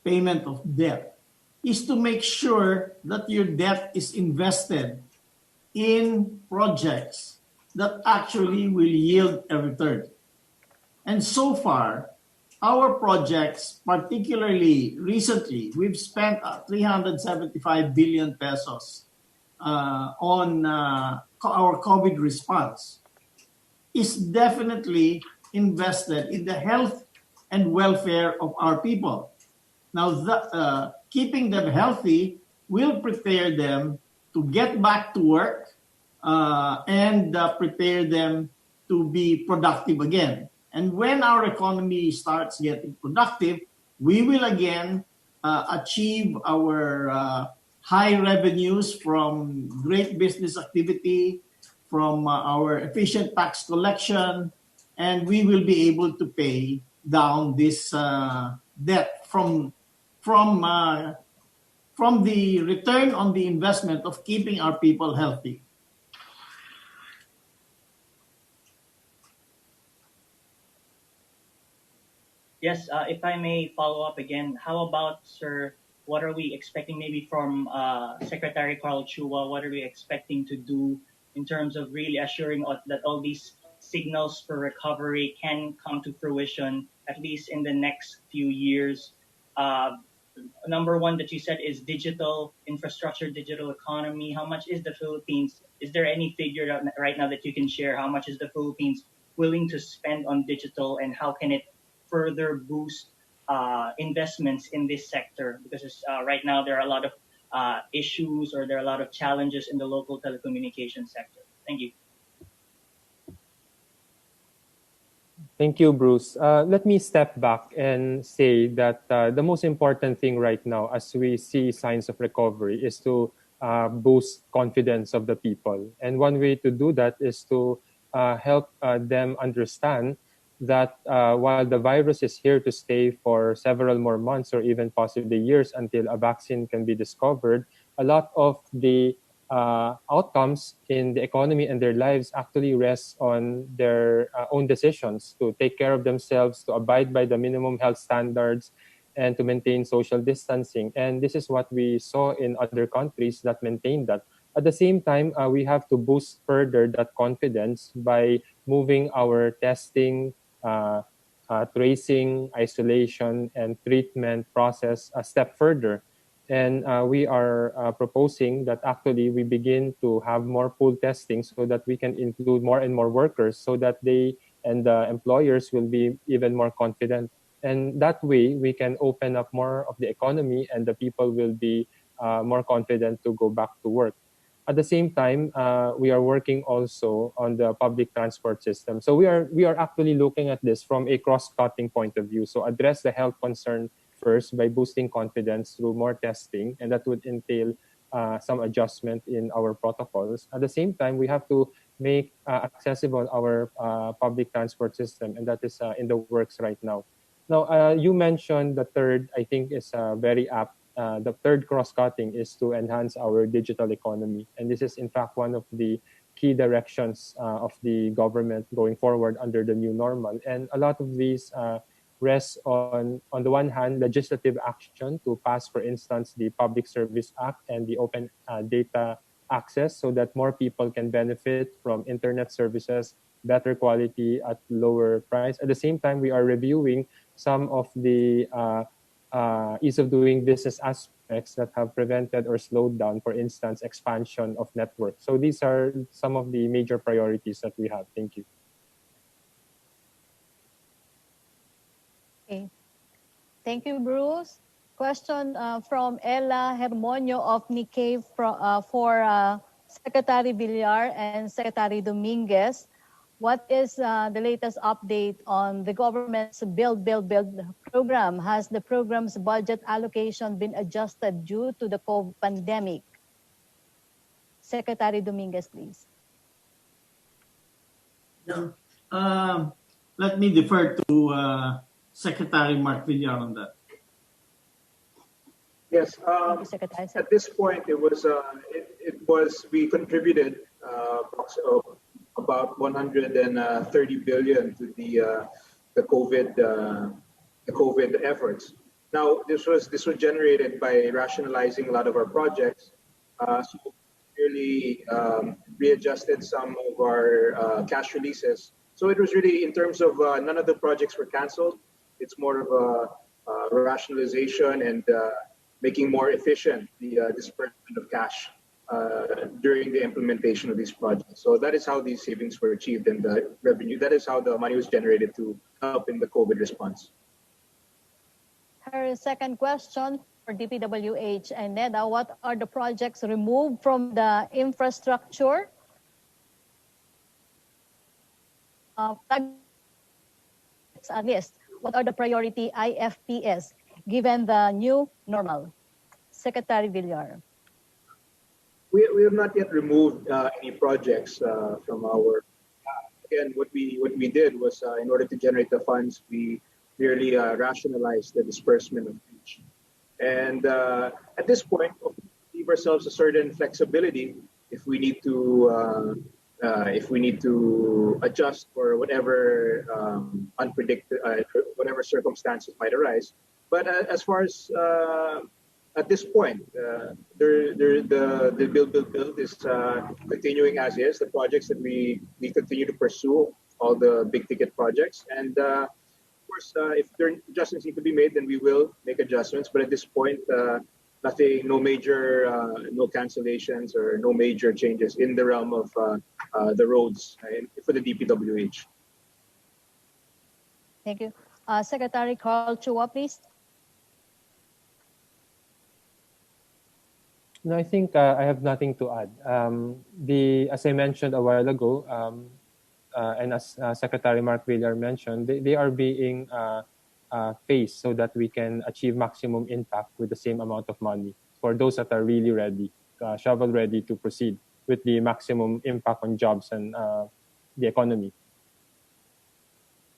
payment of debt is to make sure that your debt is invested in projects that actually will yield a return. And so far, our projects, particularly recently, we've spent 375 billion pesos on our COVID response, is definitely invested in the health and welfare of our people. Now, keeping them healthy will prepare them to get back to work and prepare them to be productive again. And when our economy starts getting productive, we will again achieve our high revenues from great business activity, from our efficient tax collection, and we will be able to pay down this debt from the return on the investment of keeping our people healthy. Yes, if I may follow up again, how about, sir, what are we expecting maybe from Secretary Karl Chua? What are we expecting to do in terms of really assuring that all these signals for recovery can come to fruition, at least in the next few years? Number one that you said is digital infrastructure, digital economy. How much is the Philippines? Is there any figure right now that you can share? How much is the Philippines willing to spend on digital, and how can it further boost investments in this sector? Because right now there are a lot of issues, or there are a lot of challenges in the local telecommunications sector. Thank you. Thank you, Bruce. Let me step back and say that the most important thing right now, as we see signs of recovery, is to boost confidence of the people. And one way to do that is to help them understand that while the virus is here to stay for several more months or even possibly years until a vaccine can be discovered, a lot of the outcomes in the economy and their lives actually rest on their own decisions to take care of themselves, to abide by the minimum health standards, and to maintain social distancing. And this is what we saw in other countries that maintained that. At the same time, we have to boost further that confidence by moving our testing, tracing, isolation, and treatment process a step further. And we are proposing that actually we begin to have more pool testing so that we can include more and more workers so that they and the employers will be even more confident. And that way we can open up more of the economy and the people will be more confident to go back to work. At the same time, we are working also on the public transport system. So we are actually looking at this from a cross-cutting point of view. So address the health concern first by boosting confidence through more testing, and that would entail some adjustment in our protocols. At the same time, we have to make accessible our public transport system, and that is in the works right now. Now, you mentioned the third, I think is very apt. The third cross-cutting is to enhance our digital economy. And this is in fact one of the key directions of the government going forward under the new normal. And a lot of these rests on the one hand, legislative action to pass, for instance, the Public Service Act and the Open Data Access so that more people can benefit from internet services, better quality at lower price. At the same time, we are reviewing some of the ease of doing business aspects that have prevented or slowed down, for instance, expansion of network. So these are some of the major priorities that we have. Thank you. Okay. Thank you, Bruce. Question from Ella Hermonio of Nikkei for Secretary Villar and Secretary Dominguez. What is the latest update on the government's Build program? Has the program's budget allocation been adjusted due to the COVID pandemic? Secretary Dominguez, please. Let me defer to Secretary Mark Villar on that. Yes. Secretary. At this point, it was we contributed about 130 billion to the COVID efforts. Now, this was generated by rationalizing a lot of our projects. So really readjusted some of our cash releases. So it was really in terms of none of the projects were canceled. It's more of a rationalization and making more efficient the disbursement of cash during the implementation of these projects. So that is how these savings were achieved and the revenue. That is how the money was generated to help in the COVID response. Her second question for DPWH and NEDA, what are the projects removed from the infrastructure? List. What are the priority IFPS given the new normal? Secretary Villar. We have not yet removed any projects from our. Again, what we did was in order to generate the funds, we merely rationalized the disbursement of each. And at this point, we give ourselves a certain flexibility if we need to adjust for whatever unpredicted, whatever circumstances might arise. But as far as at this point, the build is continuing as is. The projects that we continue to pursue, all the big ticket projects, and of course, if there are adjustments need to be made, then we will make adjustments. But at this point, nothing, no major, no cancellations or no major changes in the realm of the roads for the DPWH. Thank you. Secretary Karl Chua, please. No, I think I have nothing to add. As I mentioned a while ago, and as Secretary Mark Villar mentioned, they are being phased so that we can achieve maximum impact with the same amount of money for those that are really ready, shovel ready to proceed with the maximum impact on jobs and the economy.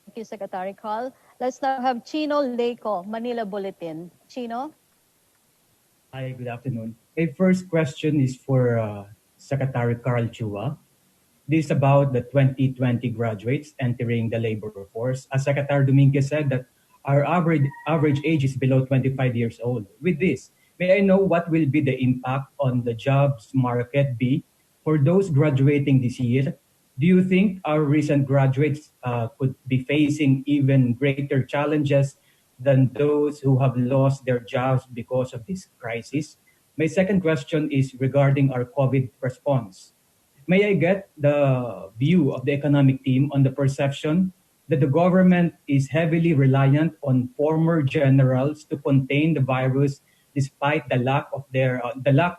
Thank you, Secretary Carl. Let's now have Chino Leco, Manila Bulletin. Chino? Hi, good afternoon. A first question is for Secretary Karl Chua. This is about the 2020 graduates entering the labor force. As Secretary Dominguez said that our average age is below 25 years old. With this, may I know what will be the impact on the jobs market be for those graduating this year? Do you think our recent graduates could be facing even greater challenges than those who have lost their jobs because of this crisis? My second question is regarding our COVID response. May I get the view of the economic team on the perception that the government is heavily reliant on former generals to contain the virus despite the lack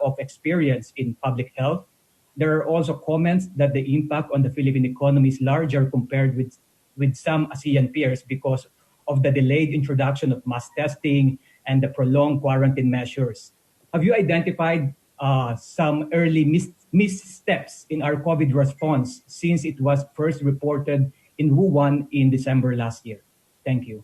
of experience in public health? There are also comments that the impact on the Philippine economy is larger compared with some ASEAN peers because of the delayed introduction of mass testing and the prolonged quarantine measures. Have you identified some early missteps in our COVID response since it was first reported in Wuhan in December last year? Thank you.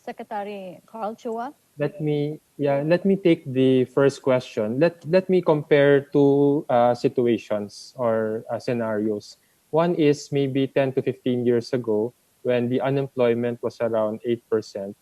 Secretary Karl Chua. Let me take the first question. Let me compare two situations or scenarios. One is maybe 10 to 15 years ago when the unemployment was around 8%.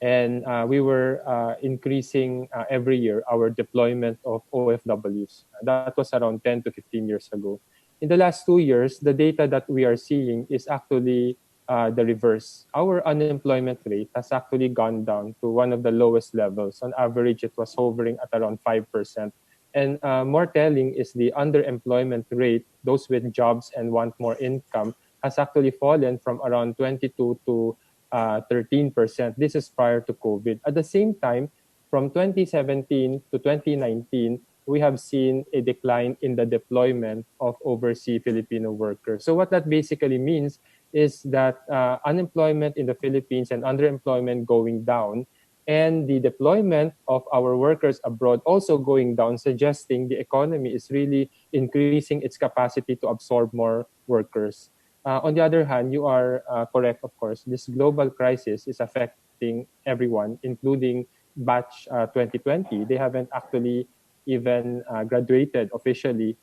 And we were increasing every year our deployment of OFWs. That was around 10 to 15 years ago. In the last 2 years, the data that we are seeing is actually the reverse. Our unemployment rate has actually gone down to one of the lowest levels. On average, it was hovering at around 5%. And more telling is the underemployment rate, those with jobs and want more income, has actually fallen from around 22 to 13%. This is prior to COVID. At the same time, from 2017 to 2019, we have seen a decline in the deployment of overseas Filipino workers. So what that basically means is that unemployment in the Philippines and underemployment going down, and the deployment of our workers abroad also going down, suggesting the economy is really increasing its capacity to absorb more workers. On the other hand, you are correct, of course. This global crisis is affecting everyone, including batch 2020. They haven't actually even graduated officially.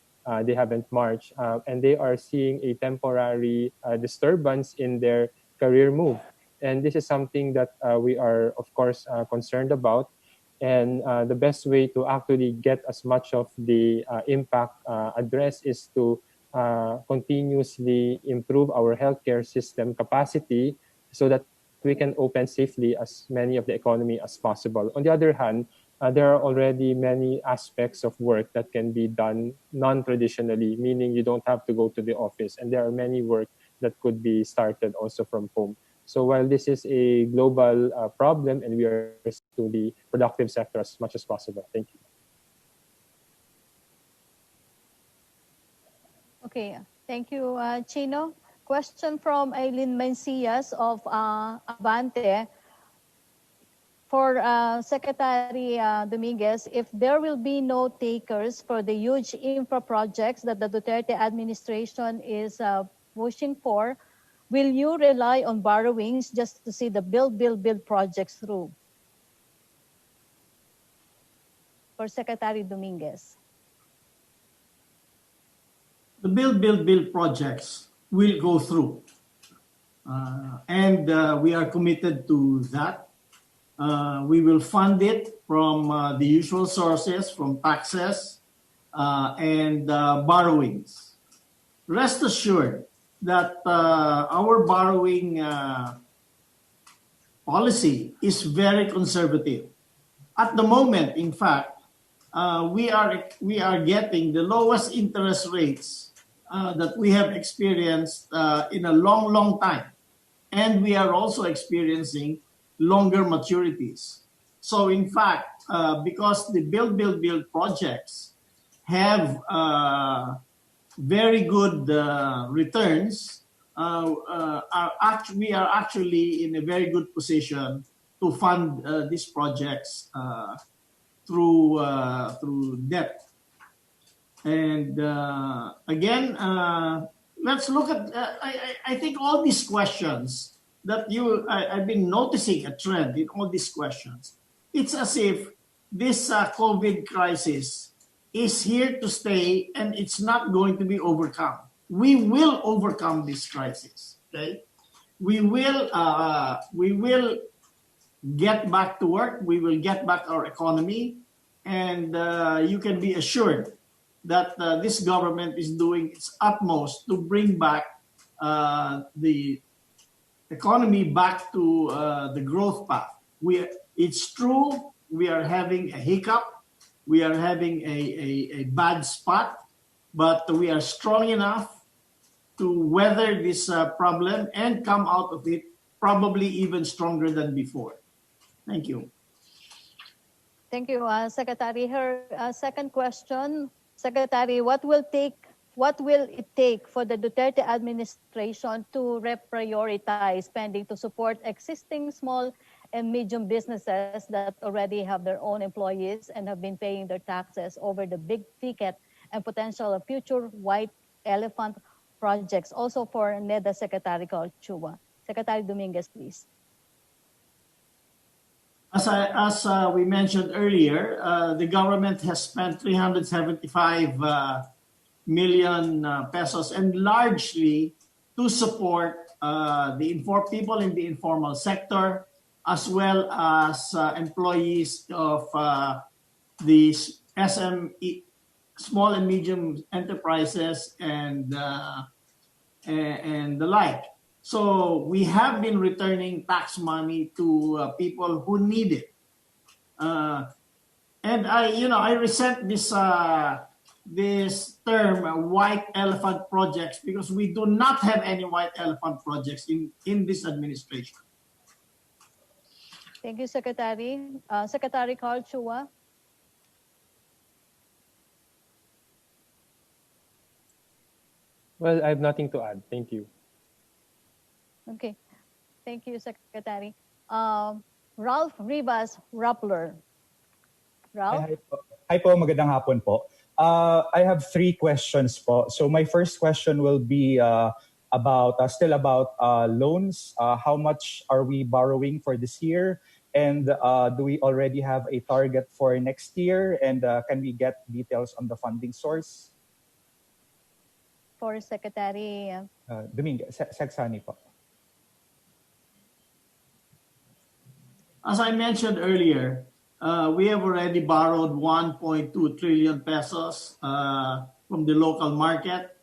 They haven't marched. And they are seeing a temporary disturbance in their career move. And this is something that we are, of course, concerned about. And the best way to actually get as much of the impact addressed is to continuously improve our healthcare system capacity so that we can open safely as many of the economy as possible. On the other hand, there are already many aspects of work that can be done non-traditionally, meaning you don't have to go to the office. And there are many work that could be started also from home. So while this is a global problem and we are to the productive sector as much as possible. Thank you. Okay, thank you, Chino. Question from Aileen Mencias of Abante. For Secretary Dominguez, if there will be no takers for the huge infra projects that the Duterte administration is pushing for, will you rely on borrowings just to see the build projects through? For Secretary Dominguez. The build projects will go through. And we are committed to that. We will fund it from the usual sources, from taxes and borrowings. Rest assured that our borrowing policy is very conservative. At the moment, in fact, we are getting the lowest interest rates that we have experienced in a long, long time. And we are also experiencing longer maturities. So in fact, because the build projects have very good returns, we are actually in a very good position to fund these projects through debt. And again, let's look at, I think all these questions that I've been noticing a trend in all these questions. It's as if this COVID crisis is here to stay and it's not going to be overcome. We will overcome this crisis, okay? We will get back to work. We will get back our economy. And you can be assured that this government is doing its utmost to bring back the economy back to the growth path. It's true, we are having a hiccup, we are having a bad spot, but we are strong enough to weather this problem and come out of it probably even stronger than before. Thank you. Thank you, Secretary. Her second question, Secretary, what will it take for the Duterte administration to reprioritize spending to support existing small and medium businesses that already have their own employees and have been paying their taxes over the big ticket and potential of future white elephant projects? Also for NEDA Secretary Karl Chua. Secretary Dominguez, please. As we mentioned earlier, the government has spent 375 million pesos, and largely to support the people in the informal sector, as well as employees of the SME, small and medium enterprises, and the like. So we have been returning tax money to people who need it, and I resent this term white elephant projects, because we do not have any white elephant projects in this administration. Thank you, Secretary. Secretary Karl Chua. Well, I have nothing to add. Thank you. Okay. Thank you, Secretary. Ralph Rivas Rappler. Ralph? Hi po, magandang hapon po. I have 3 questions po. So my first question will be still about loans. How much are we borrowing for this year? And do we already have a target for next year? And can we get details on the funding source? For Secretary Dominguez, Sagsani po. As I mentioned earlier, we have already borrowed 1.2 trillion pesos from the local market.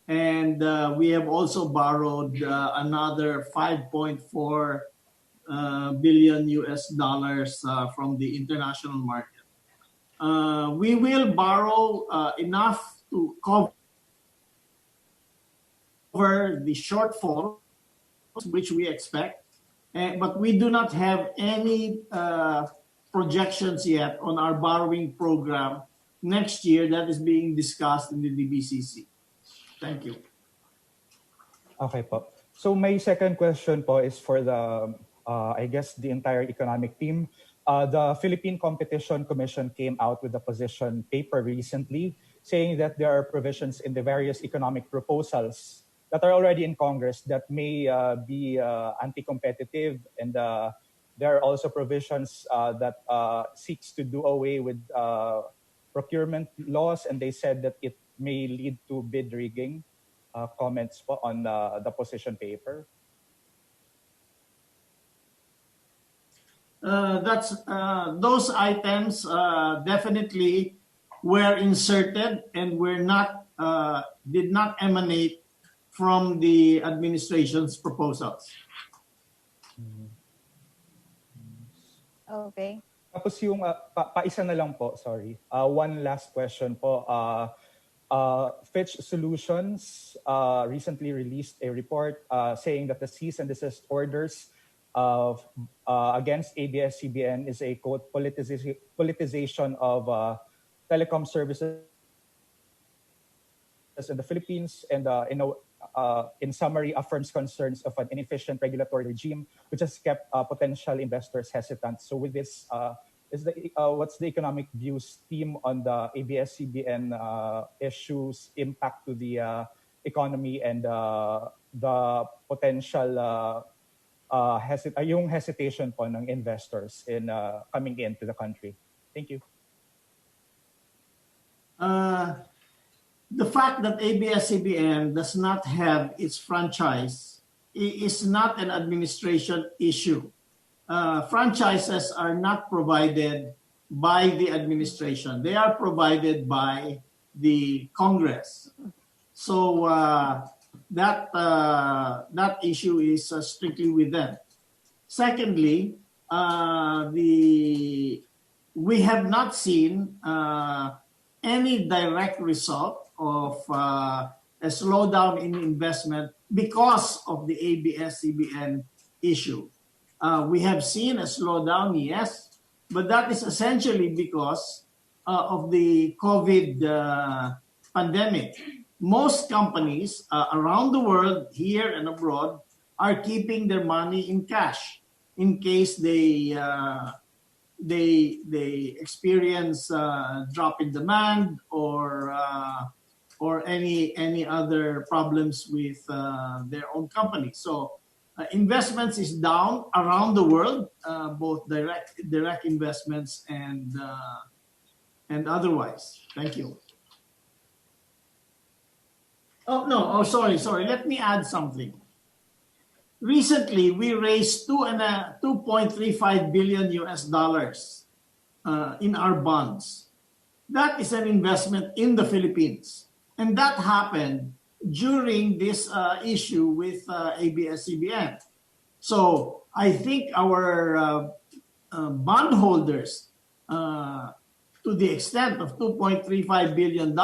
And we have also borrowed another 5.4 billion US dollars from the international market. We will borrow enough to cover the shortfall, which we expect. But we do not have any projections yet on our borrowing program next year that is being discussed in the DBCC. Thank you. Okay po. So my second question po is for the, the entire economic team. The Philippine Competition Commission came out with a position paper recently saying that there are provisions in the various economic proposals that are already in Congress that may be anti-competitive, and there are also provisions that seeks to do away with procurement laws, and they said that it may lead to bid rigging. Comments po on the position paper? Those items definitely were inserted and did not emanate from the administration's proposals. Okay. Tapos yung paisa na lang po, sorry. One last question po. Fitch Solutions recently released a report saying that the cease and desist orders against ABS CBN is a quote politicization of telecom services in the Philippines, and in summary, affirms concerns of an inefficient regulatory regime, which has kept potential investors hesitant. So, with this, what's the economic views team on the ABS CBN issues impact to the economy and the potential yung hesitation po ng investors in coming into the country? Thank you. The fact that ABS-CBN does not have its franchise is not an administration issue. Franchises are not provided by the administration. They are provided by the Congress. So that issue is strictly with them. Secondly, we have not seen any direct result of a slowdown in investment because of the ABS-CBN issue. We have seen a slowdown, yes, but that is essentially because of the COVID pandemic. Most companies around the world, here and abroad, are keeping their money in cash in case they experience drop in demand or any other problems with their own company. So investments is down around the world, both direct investments and otherwise. Thank you. Sorry. Let me add something. Recently, we raised $2.35 billion in our bonds. That is an investment in the Philippines. And that happened during this issue with ABS-CBN. So I think our bondholders, to the extent of $2.35 billion,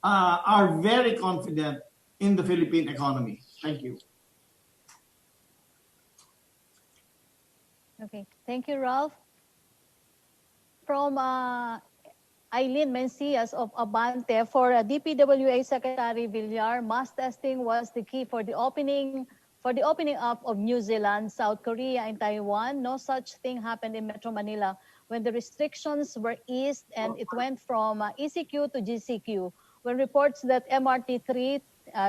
are very confident in the Philippine economy. Thank you. Okay, thank you, Ralph. From Eileen Mencias of Abante, for DPWA Secretary Villar, mass testing was the key for the opening up of New Zealand, South Korea, and Taiwan. No such thing happened in Metro Manila when the restrictions were eased and it went from ECQ to GCQ. When reports that MRT3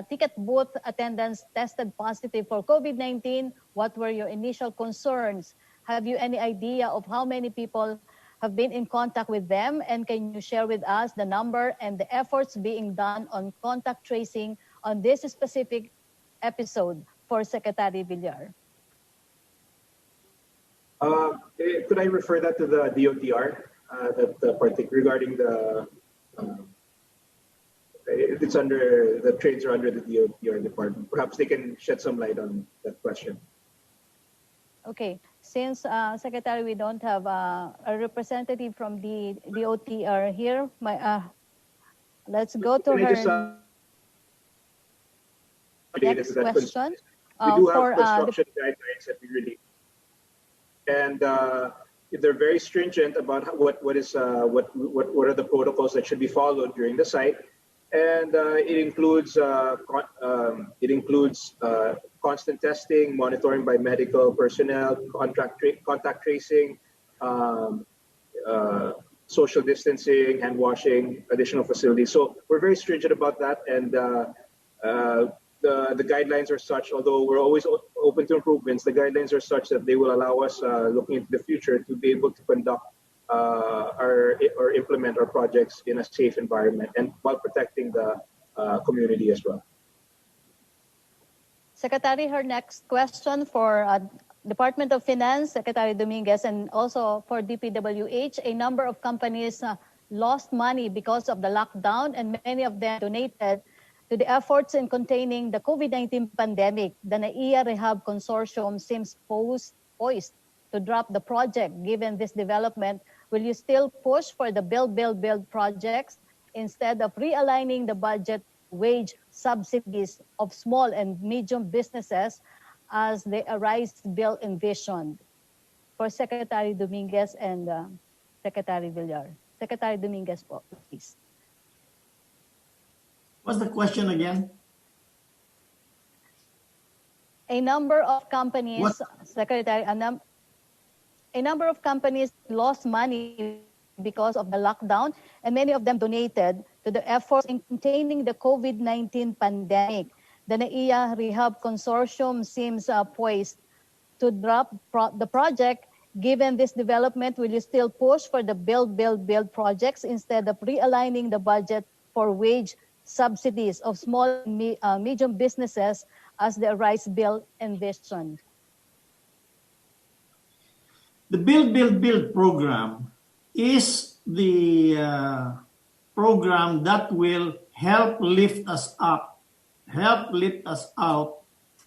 ticket booth attendants tested positive for COVID-19, what were your initial concerns? Have you any idea of how many people have been in contact with them? And can you share with us the number and the efforts being done on contact tracing on this specific episode for Secretary Villar? Could I refer that to the DOTR? Regarding the it's under the trades are under the DOTR department. Perhaps they can shed some light on that question. Okay, since Secretary, we don't have a representative from the DOTR here. Let's go to her next question. We do have construction guidelines that we release, and they're very stringent about what are the protocols that should be followed during the site, and it includes constant testing, monitoring by medical personnel, contact tracing, social distancing, hand washing, additional facilities. So we're very stringent about that, and the guidelines are such, although we're always open to improvements, the guidelines are such that they will allow us, looking into the future, to be able to conduct or implement our projects in a safe environment and while protecting the community as well. Secretary, her next question for Department of Finance, Secretary Dominguez, and also for DPWH. A number of companies lost money because of the lockdown, and many of them donated to the efforts in containing the COVID-19 pandemic. The NAIA Rehab Consortium seems poised to drop the project. Given this development, will you still push for the build projects? instead of realigning the budget wage subsidies of small and medium businesses as the Arise bill envisioned. For Secretary Dominguez and Secretary Villar. Secretary Dominguez po, please. What's the question again? A number of companies, Secretary, a number of companies lost money because of the lockdown, and many of them donated to the efforts in containing the COVID-19 pandemic. The NAIA Rehab Consortium seems poised to drop the project. Given this development, will you still push for the build projects instead of realigning the budget for wage subsidies of small and medium businesses as the Arise bill envisioned? The build program is the program that will help lift us out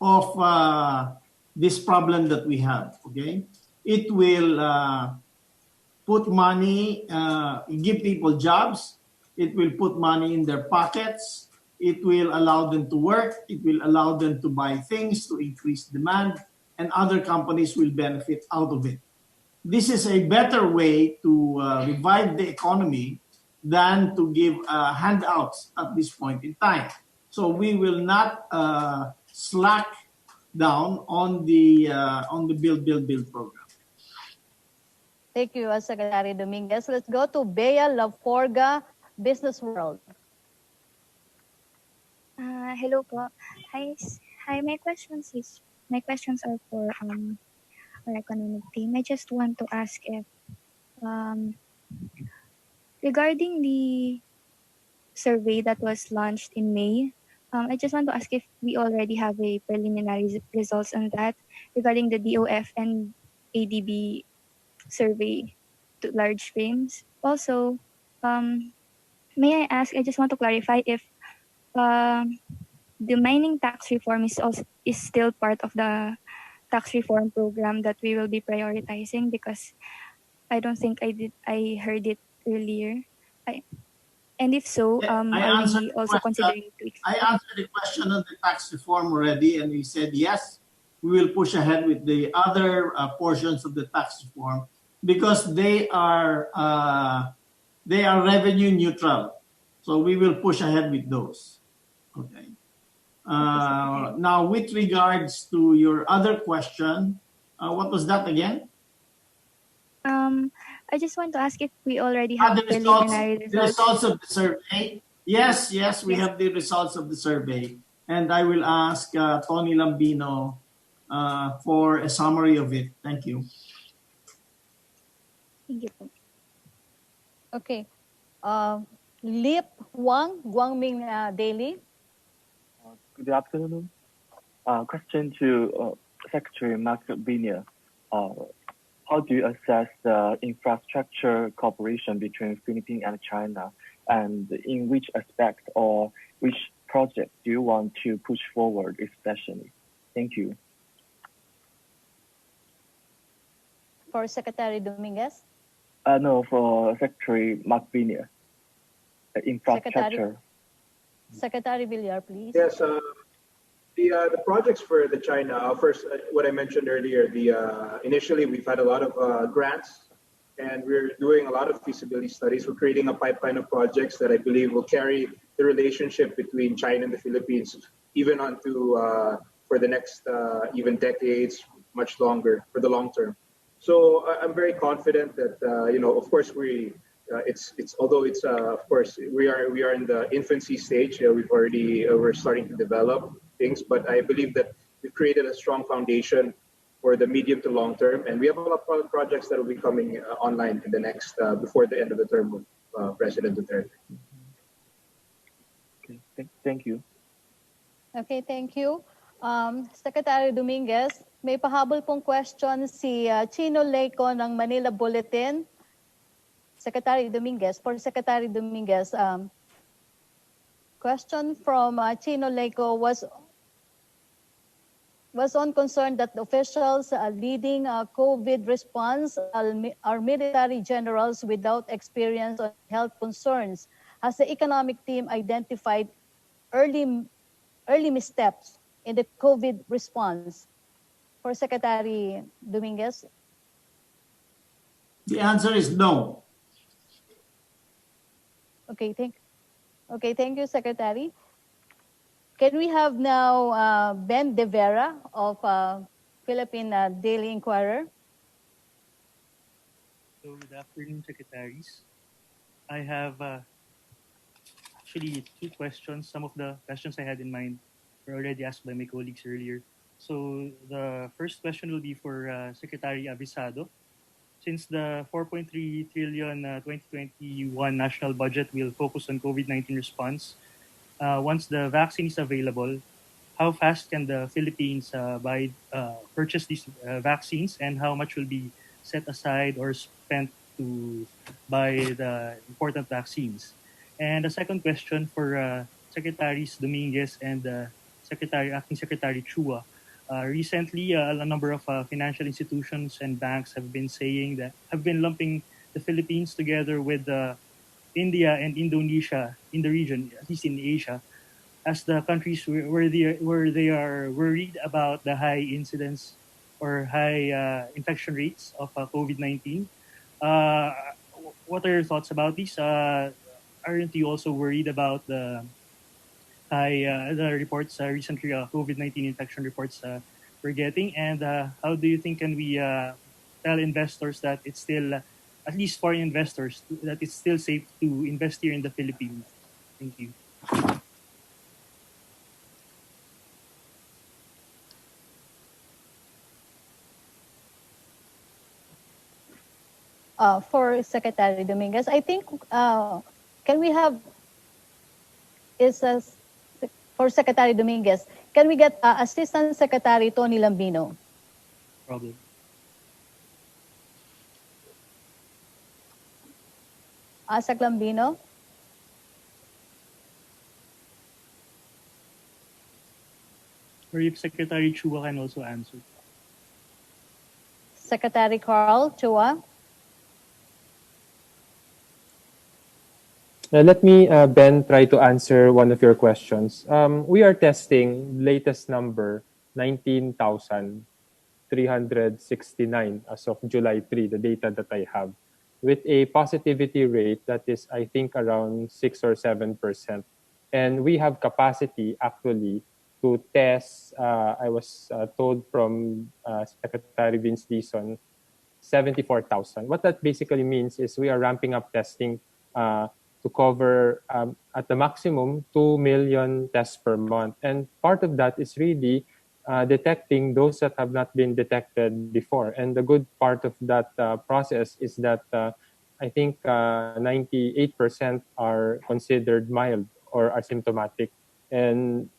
of this problem that we have. Okay, it will put money, give people jobs. It will put money in their pockets. It will allow them to work. It will allow them to buy things to increase demand, and other companies will benefit out of it. This is a better way to revive the economy than to give handouts at this point in time. So we will not slack down on the build program. Thank you, Secretary Dominguez. Let's go to Bea Laforga, Business World. Hello po. Hi. My questions are for our economic team. I just want to ask if regarding the survey that was launched in May, I just want to ask if we already have a preliminary results on that regarding the DOF and ADB survey to large firms. Also, may I ask, I just want to clarify if the mining tax reform is still part of the tax reform program that we will be prioritizing, because I don't think I heard it earlier. And if so, are we also considering to I answered the question on the tax reform already, and we said yes, we will push ahead with the other portions of the tax reform because they are revenue neutral. So we will push ahead with those. Okay. Now, with regards to your other question, what was that again? I just want to ask if we already have the results of the survey. Yes, we have the results of the survey. And I will ask Tony Lambino for a summary of it. Thank you. Thank you. Okay. Lip Wang, Guangming Daily. Good afternoon. Question to Secretary Mark Villar. How do you assess the infrastructure cooperation between Philippines and China, and in which aspect or which project do you want to push forward especially? Thank you. For Secretary Dominguez? No, for Secretary Mark Villar. Infrastructure. Secretary Villar, please. Yes, the projects for the China, first, what I mentioned earlier, initially we've had a lot of grants, and we're doing a lot of feasibility studies. We're creating a pipeline of projects that I believe will carry the relationship between China and the Philippines even onto for the next even decades, much longer, for the long term. So I'm very confident that of course of course we are in the infancy stage. We're starting to develop things, but I believe that we've created a strong foundation for the medium to long term, and we have a lot of projects that will be coming online in the next before the end of the term of President Duterte. Okay, thank you. Okay, thank you. Secretary Dominguez, may pahabol pong question si Chino Leico ng Manila Bulletin. Secretary Dominguez, for Secretary Dominguez, question from Chino Leico was on concern that the officials leading COVID response are military generals without experience on health concerns. has the economic team identified early missteps in the COVID response? For Secretary Dominguez. The answer is no. Okay, thank you, Secretary. Can we have now Ben De Vera of Philippine Daily Inquirer? So good afternoon, secretaries. I have actually two questions. Some of the questions I had in mind were already asked by my colleagues earlier. So the first question will be for Secretary Avisado. Since the 4.3 trillion 2021 national budget will focus on COVID-19 response, once the vaccine is available, how fast can the Philippines purchase these vaccines, and how much will be set aside or spent to buy the important vaccines? And the second question for Secretaries Dominguez and Acting Secretary Chua. Recently, a number of financial institutions and banks have been lumping the Philippines together with India and Indonesia in the region, at least in Asia, as the countries where they are worried about the high incidence or high infection rates of COVID-19. What are your thoughts about these? Aren't you also worried about the reports recently COVID-19 infection reports we're getting? And how do you think can we tell investors that it's still, at least foreign investors, that it's still safe to invest here in the Philippines? Thank you. For Secretary Dominguez, I think can we have for Secretary Dominguez, can we get Assistant Secretary Tony Lambino? Problem. Asek Lambino? Or if Secretary Chua can also answer. Secretary Karl Chua? Let me, Ben, try to answer one of your questions. We are testing latest number, 19,369 as of July 3, the data that I have, with a positivity rate that is, I think, around 6 or 7%. And we have capacity, actually, to test, I was told from Secretary Vince Dizon, 74,000. What that basically means is we are ramping up testing to cover at the maximum 2 million tests per month. And part of that is really detecting those that have not been detected before. And the good part of that process is that I think 98% are considered mild or asymptomatic. And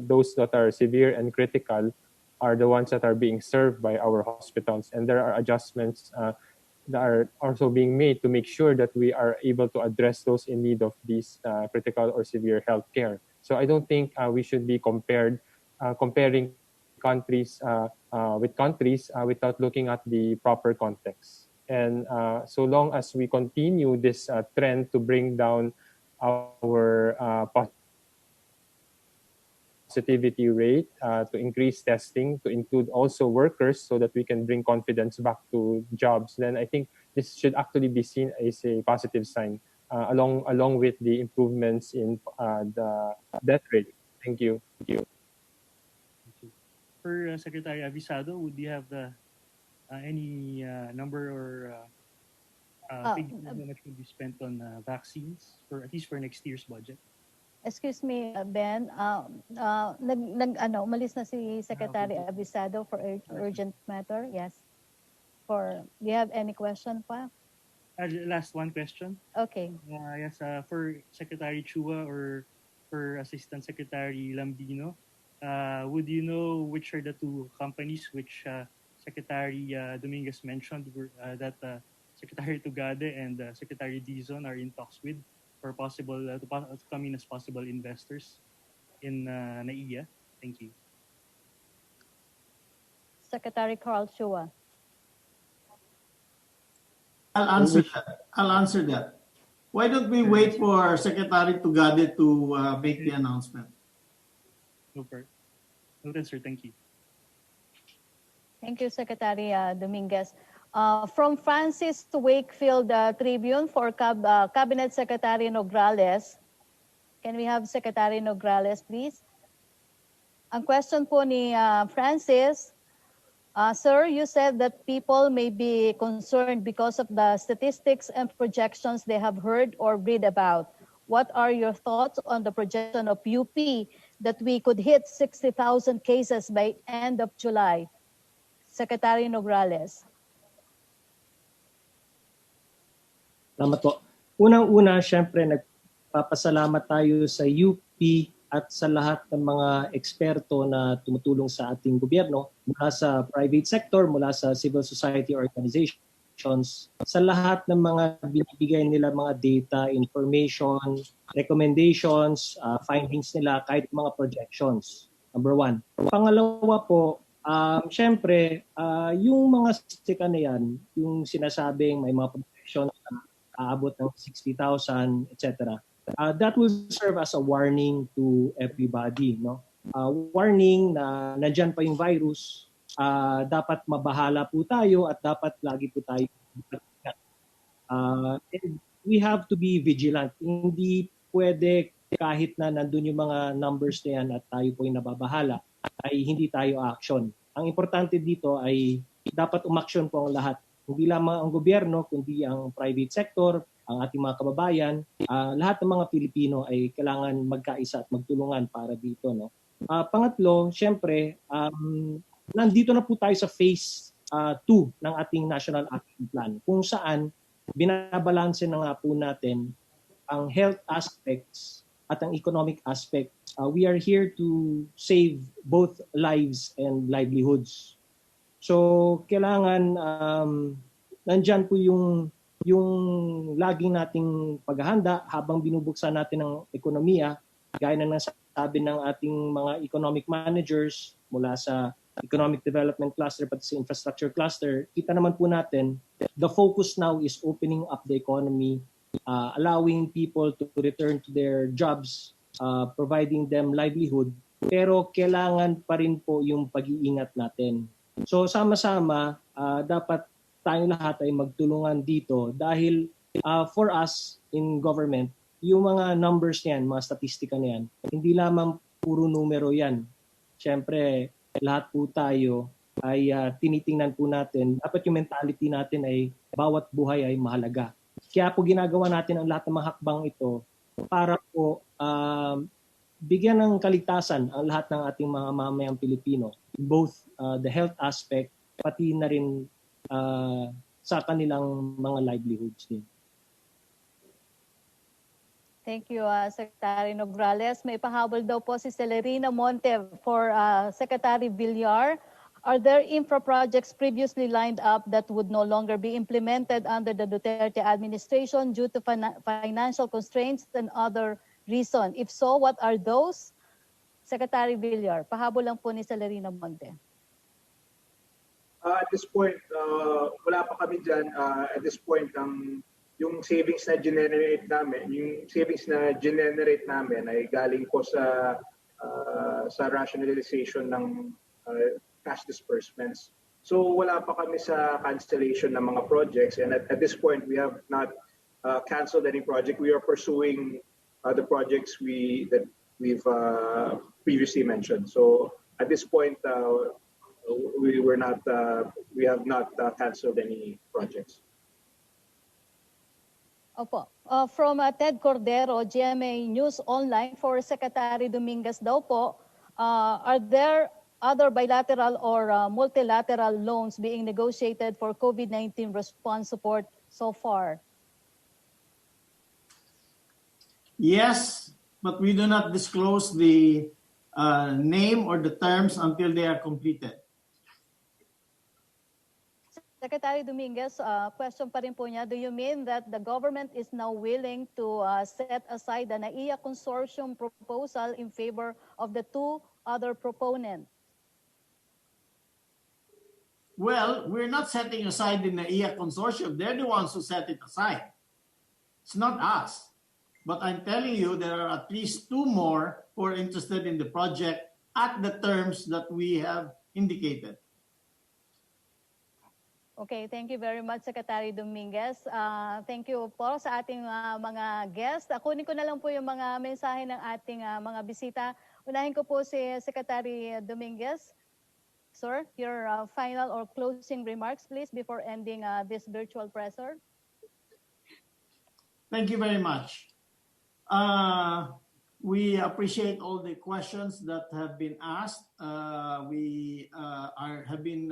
those that are severe and critical are the ones that are being served by our hospitals. And there are adjustments that are also being made to make sure that we are able to address those in need of these critical or severe health care. So I don't think we should be comparing countries with countries without looking at the proper context. And so long as we continue this trend to bring down our positivity rate, to increase testing, to include also workers so that we can bring confidence back to jobs, then I think this should actually be seen as a positive sign, along with the improvements in the death rate. Thank you. For Secretary Avisado, would you have any number or figure how much will be spent on vaccines, for at least for next year's budget? Excuse me, Ben. Umalis na si Secretary Avisado for urgent matter. Yes. Do you have any question pa? Last one question. Okay. Yes, for Secretary Chua or for Assistant Secretary Lambino, would you know which are the two companies which Secretary Dominguez mentioned that Secretary Tugade and Secretary Dizon are in talks with for possible to come in as possible investors in NAIA? Thank you. Secretary Karl Chua. I'll answer that. Why don't we wait for Secretary Tugade to make the announcement? Noted, sir. Thank you. Thank you, Secretary Dominguez. From Francis Wakefield Tribune for Cabinet Secretary Nograles. Can we have Secretary Nograles, please? Ang question po ni Francis, sir, you said that people may be concerned because of the statistics and projections they have heard or read about. What are your thoughts on the projection of UP that we could hit 60,000 cases by end of July? Secretary Nograles. Salamat po. Unang-una, syempre, nagpapasalamat tayo sa UP at sa lahat ng mga eksperto na tumutulong sa ating gobyerno, mula sa private sector, mula sa civil society organizations, sa lahat ng mga binibigay nila mga data, information, recommendations, findings nila, kahit mga projections. Number one. Pangalawa po, syempre, yung mga statistika na yan, yung sinasabing may mga projections na aabot ng 60,000, etc. That will serve as a warning to everybody, no? Warning na nandyan pa yung virus, dapat mabahala po tayo at dapat lagi po tayo and we have to be vigilant. Hindi pwede kahit na nandun yung mga numbers na yan at tayo po yung nababahala, ay hindi tayo action. Ang importante dito ay dapat umaksyon po ang lahat. Hindi lamang ang gobyerno, kundi ang private sector, ang ating mga kababayan, lahat ng mga Pilipino ay kailangan magkaisa at magtulungan para dito. No? Pangatlo, syempre, nandito na po tayo sa phase 2 ng ating National Action Plan, kung saan binabalanse na nga po natin ang health aspects at ang economic aspects. We are here to save both lives and livelihoods. So kailangan nandyan po yung laging nating paghahanda habang binubuksan natin ang ekonomiya, gaya na nasabi ng ating mga economic managers mula sa economic development cluster pati sa infrastructure cluster. Kita naman po natin, the focus now is opening up the economy, allowing people to return to their jobs, providing them livelihood, pero kailangan pa rin po yung pag-iingat natin. So sama-sama, dapat tayong lahat ay magtulungan dito dahil for us in government, yung mga numbers niyan, mga statistika niyan, hindi lamang puro numero yan. Siyempre, lahat po tayo ay tinitingnan po natin, dapat yung mentality natin ay bawat buhay ay mahalaga. Kaya po ginagawa natin ang lahat ng mga hakbang ito para po bigyan ng kaligtasan ang lahat ng ating mga mamayang Pilipino, both the health aspect, pati na rin sa kanilang mga livelihoods din. Thank you, Secretary Nograles. May pahabol daw po si Celerina Monte for Secretary Villar. Are there infra projects previously lined up that would no longer be implemented under the Duterte administration due to financial constraints and other reasons? If so, what are those? Secretary Villar, pahabol lang po ni Celerina Monte. At this point, wala pa kami dyan. At this point, yung savings na generate namin ay galing po sa rationalization ng cash disbursements. So wala pa kami sa cancellation ng mga projects, and at this point, we have not canceled any project. We are pursuing the projects that we've previously mentioned. So at this point, we have not canceled any projects. Opo. From Ted Cordero, GMA News Online for Secretary Dominguez daw po, are there other bilateral or multilateral loans being negotiated for COVID-19 response support so far? Yes, but we do not disclose the name or the terms until they are completed. Secretary Dominguez, question pa rin po niya, do you mean that the government is now willing to set aside the NAIA consortium proposal in favor of the two other proponents? Well, we're not setting aside the NAIA consortium. They're the ones who set it aside. It's not us. But I'm telling you, there are at least 2 more who are interested in the project at the terms that we have indicated. Okay, thank you very much, Secretary Dominguez. Thank you po sa ating mga guests. Kunin ko na lang po yung mga mensahe ng ating mga bisita. Unahin ko po si Secretary Dominguez. Sir, your final or closing remarks, please, before ending this virtual presser. Thank you very much. We appreciate all the questions that have been asked. We have been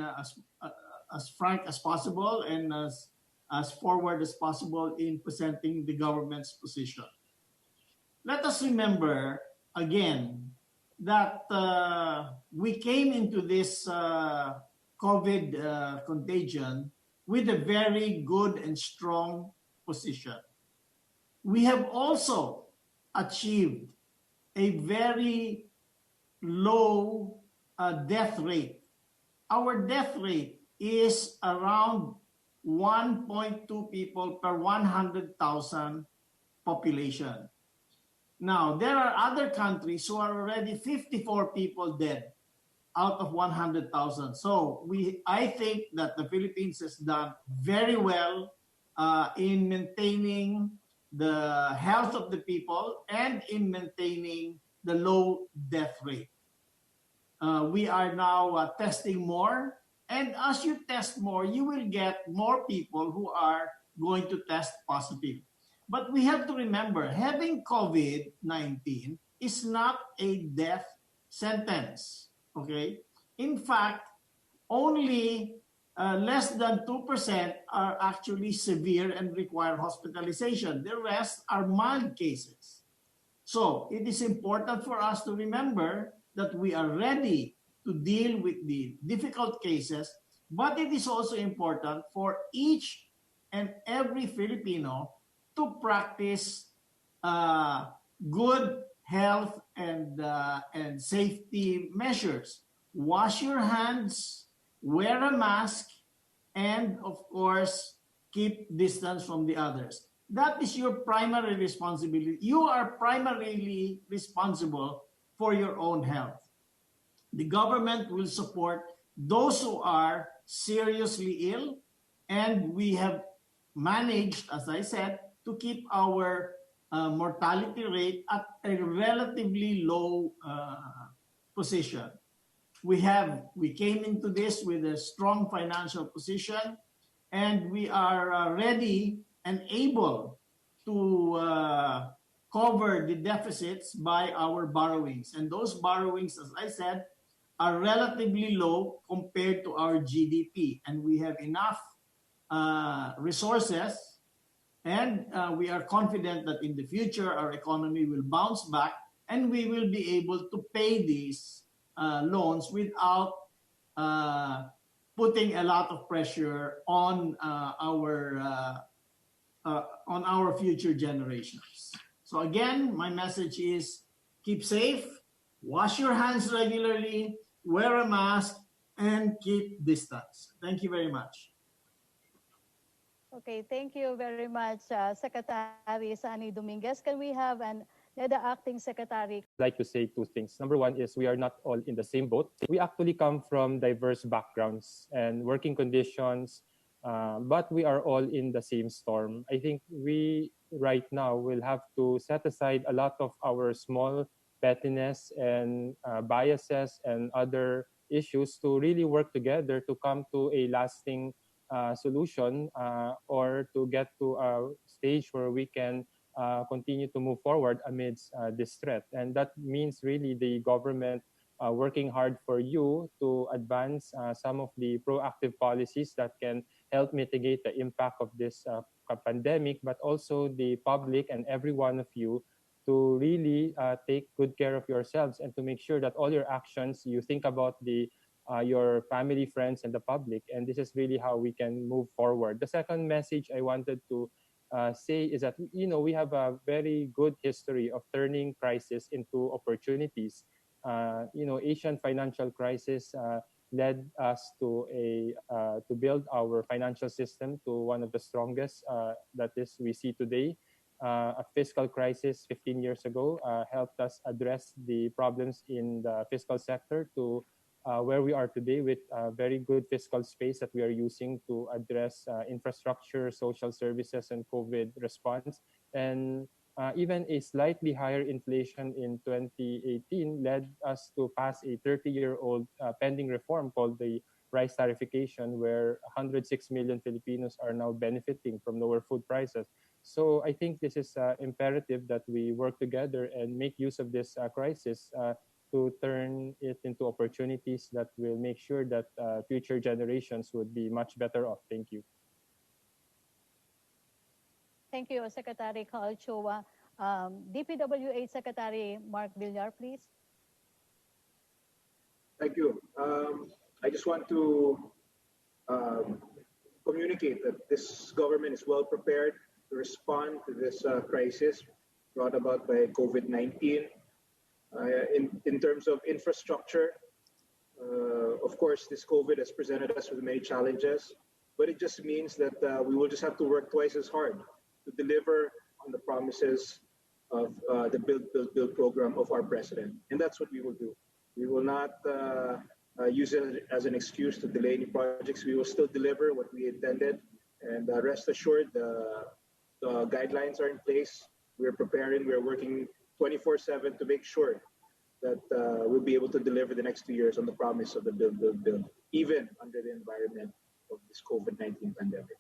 as frank as possible and as forward as possible in presenting the government's position. Let us remember again that we came into this COVID contagion with a very good and strong position. We have also achieved a very low death rate. Our death rate is around 1.2 people per 100,000 population. Now, there are other countries who are already 54 people dead out of 100,000. So I think that the Philippines has done very well in maintaining the health of the people and in maintaining the low death rate. We are now testing more. And as you test more, you will get more people who are going to test positive. But we have to remember, having COVID-19 is not a death sentence, okay? In fact, only less than 2% are actually severe and require hospitalization. The rest are mild cases. So it is important for us to remember that we are ready to deal with the difficult cases, but it is also important for each and every Filipino to practice good health and safety measures. Wash your hands, wear a mask, and of course, keep distance from the others. That is your primary responsibility. You are primarily responsible for your own health. The government will support those who are seriously ill, and we have managed, as I said, to keep our mortality rate at a relatively low position. We came into this with a strong financial position, and we are ready and able to cover the deficits by our borrowings. And those borrowings, as I said, are relatively low compared to our GDP. And we have enough resources, and we are confident that in the future our economy will bounce back and we will be able to pay these loans without putting a lot of pressure on our future generations. So again, my message is keep safe, wash your hands regularly, wear a mask, and keep distance. Thank you very much. Okay, thank you very much, Secretary Sonny Dominguez. Can we have the acting secretary? I'd like to say two things. Number one is we are not all in the same boat. We actually come from diverse backgrounds and working conditions, but we are all in the same storm. I think we right now will have to set aside a lot of our small pettiness and biases and other issues to really work together to come to a lasting solution or to get to a stage where we can continue to move forward amidst this threat. And that means really the government working hard for you to advance some of the proactive policies that can help mitigate the impact of this pandemic, but also the public and every one of you to really take good care of yourselves and to make sure that all your actions, you think about your family, friends, and the public. And this is really how we can move forward. The second message I wanted to say is that, we have a very good history of turning crisis into opportunities. Asian financial crisis led us to build our financial system to one of the strongest that is we see today. a fiscal crisis 15 years ago helped us address the problems in the fiscal sector to where we are today with very good fiscal space that we are using to address infrastructure, social services, and COVID response. And even a slightly higher inflation in 2018 led us to pass a 30-year-old pending reform called the rice tariffication, where 106 million Filipinos are now benefiting from lower food prices. So I think this is imperative that we work together and make use of this crisis to turn it into opportunities that will make sure that future generations would be much better off. Thank you. Thank you, Secretary Karl Chua. DPWH Secretary Mark Villar, please. Thank you. I just want to communicate that this government is well prepared to respond to this crisis brought about by COVID-19. In terms of infrastructure, of course, this COVID has presented us with many challenges, but it just means that we will just have to work twice as hard to deliver on the promises of the Build program of our president. And that's what we will do. We will not use it as an excuse to delay any projects. We will still deliver what we intended. And rest assured, the guidelines are in place. We're preparing, we're working 24/7 to make sure that we'll be able to deliver the next 2 years on the promise of the Build, even under the environment of this COVID-19 pandemic.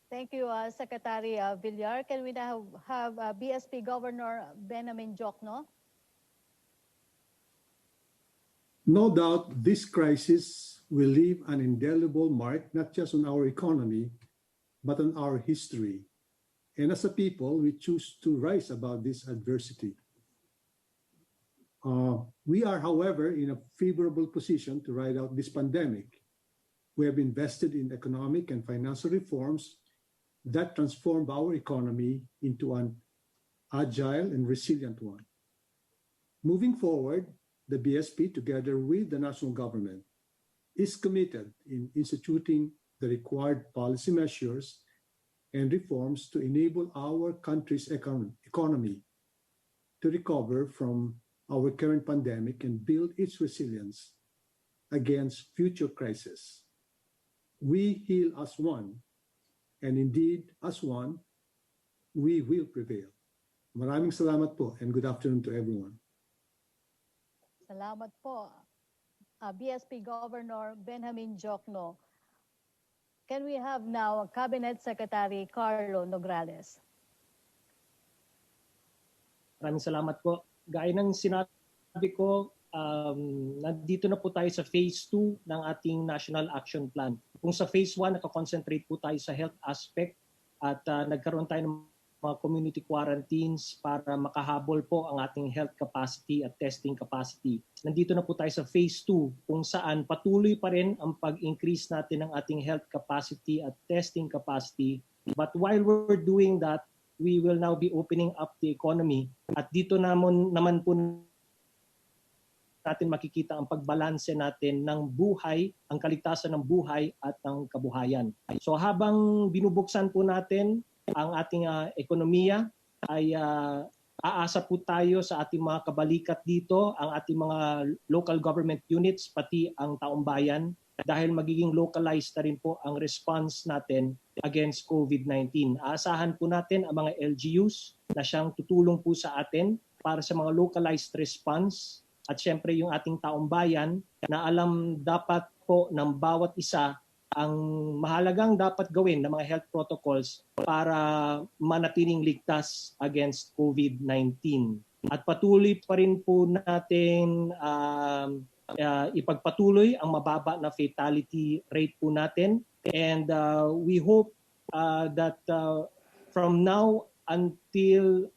Thank you, Secretary Villar. Can we now have BSP Governor Benjamin Diokno? No doubt this crisis will leave an indelible mark not just on our economy, but on our history. And as a people, we choose to rise above this adversity. We are, however, in a favorable position to ride out this pandemic. We have invested in economic and financial reforms that transformed our economy into an agile and resilient one. Moving forward, the BSP, together with the national government, is committed in instituting the required policy measures and reforms to enable our country's economy to recover from our current pandemic and build its resilience against future crises. We heal as one, and indeed, as one, we will prevail. Maraming salamat po and good afternoon to everyone. Salamat po, BSP Governor Benjamin Diokno. Can we have now Cabinet Secretary Carlo Nograles? Maraming salamat po. Gaya ng sinabi ko, nandito na po tayo sa phase 2 ng ating National Action Plan. Kung sa phase 1, nakakonsentrate po tayo sa health aspect at nagkaroon tayo ng mga community quarantines para makahabol po ang ating health capacity at testing capacity. Nandito na po tayo sa phase 2 kung saan patuloy pa rin ang pag-increase natin ng ating health capacity at testing capacity. But while we're doing that, we will now be opening up the economy at dito naman po natin makikita ang pagbalanse natin ng buhay, ang kaligtasan ng buhay at ng kabuhayan. So habang binubuksan po natin ang ating ekonomiya, ay aasa po tayo sa ating mga kabalikat dito, ang ating mga local government units, pati ang taong bayan, dahil magiging localized na rin po ang response natin against COVID-19. Aasahan po natin ang mga LGUs na siyang tutulong po sa atin para sa mga localized response at syempre yung ating taong bayan na alam dapat po ng bawat isa ang mahalagang dapat gawin ng mga health protocols para manatiling ligtas against COVID-19. At patuloy pa rin po natin ipagpatuloy ang mababa na fatality rate po natin. And we hope that from now until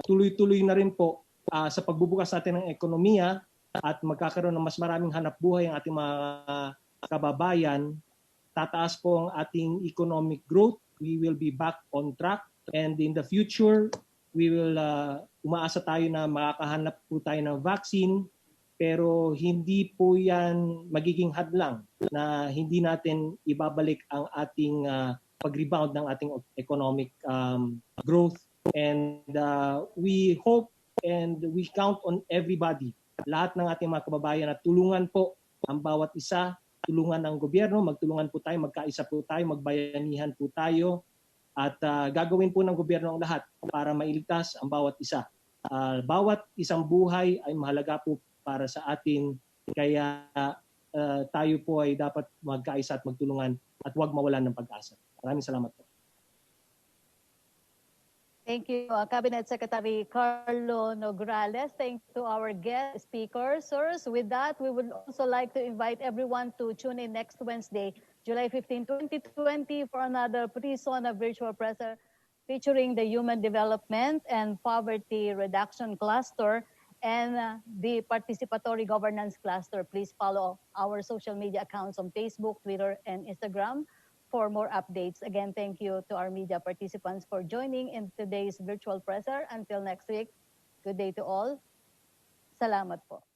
tuloy-tuloy na rin po sa pagbubukas natin ng ekonomiya at magkakaroon ng mas maraming hanap buhay ang ating mga kababayan, tataas po ang ating economic growth. We will be back on track. And in the future, we will umaasa tayo na makakahanap po tayo ng vaccine pero hindi po yan magiging hadlang na hindi natin ibabalik ang ating pag-rebound ng ating economic growth. And we hope and we count on everybody, lahat ng ating mga kababayan, na tulungan po ang bawat isa, tulungan ng gobyerno, magtulungan po tayo, magkaisa po tayo, magbayanihan po tayo, at gagawin po ng gobyerno ang lahat para mailigtas ang bawat isa. Bawat isang buhay ay mahalaga po para sa atin, kaya tayo po ay dapat magkaisa at magtulungan at huwag mawalan ng pag-asa. Maraming salamat po. Thank you, Cabinet Secretary Carlo Nograles. Thank you to our guest speakers. Sirs, with that, we would also like to invite everyone to tune in next Wednesday, July 15, 2020 for another pre-SONA virtual presser featuring the Human Development and Poverty Reduction Cluster and the Participatory Governance Cluster. Please follow our social media accounts on Facebook, Twitter, and Instagram for more updates. Again, thank you to our media participants for joining in today's virtual presser. Until next week, good day to all. Salamat po.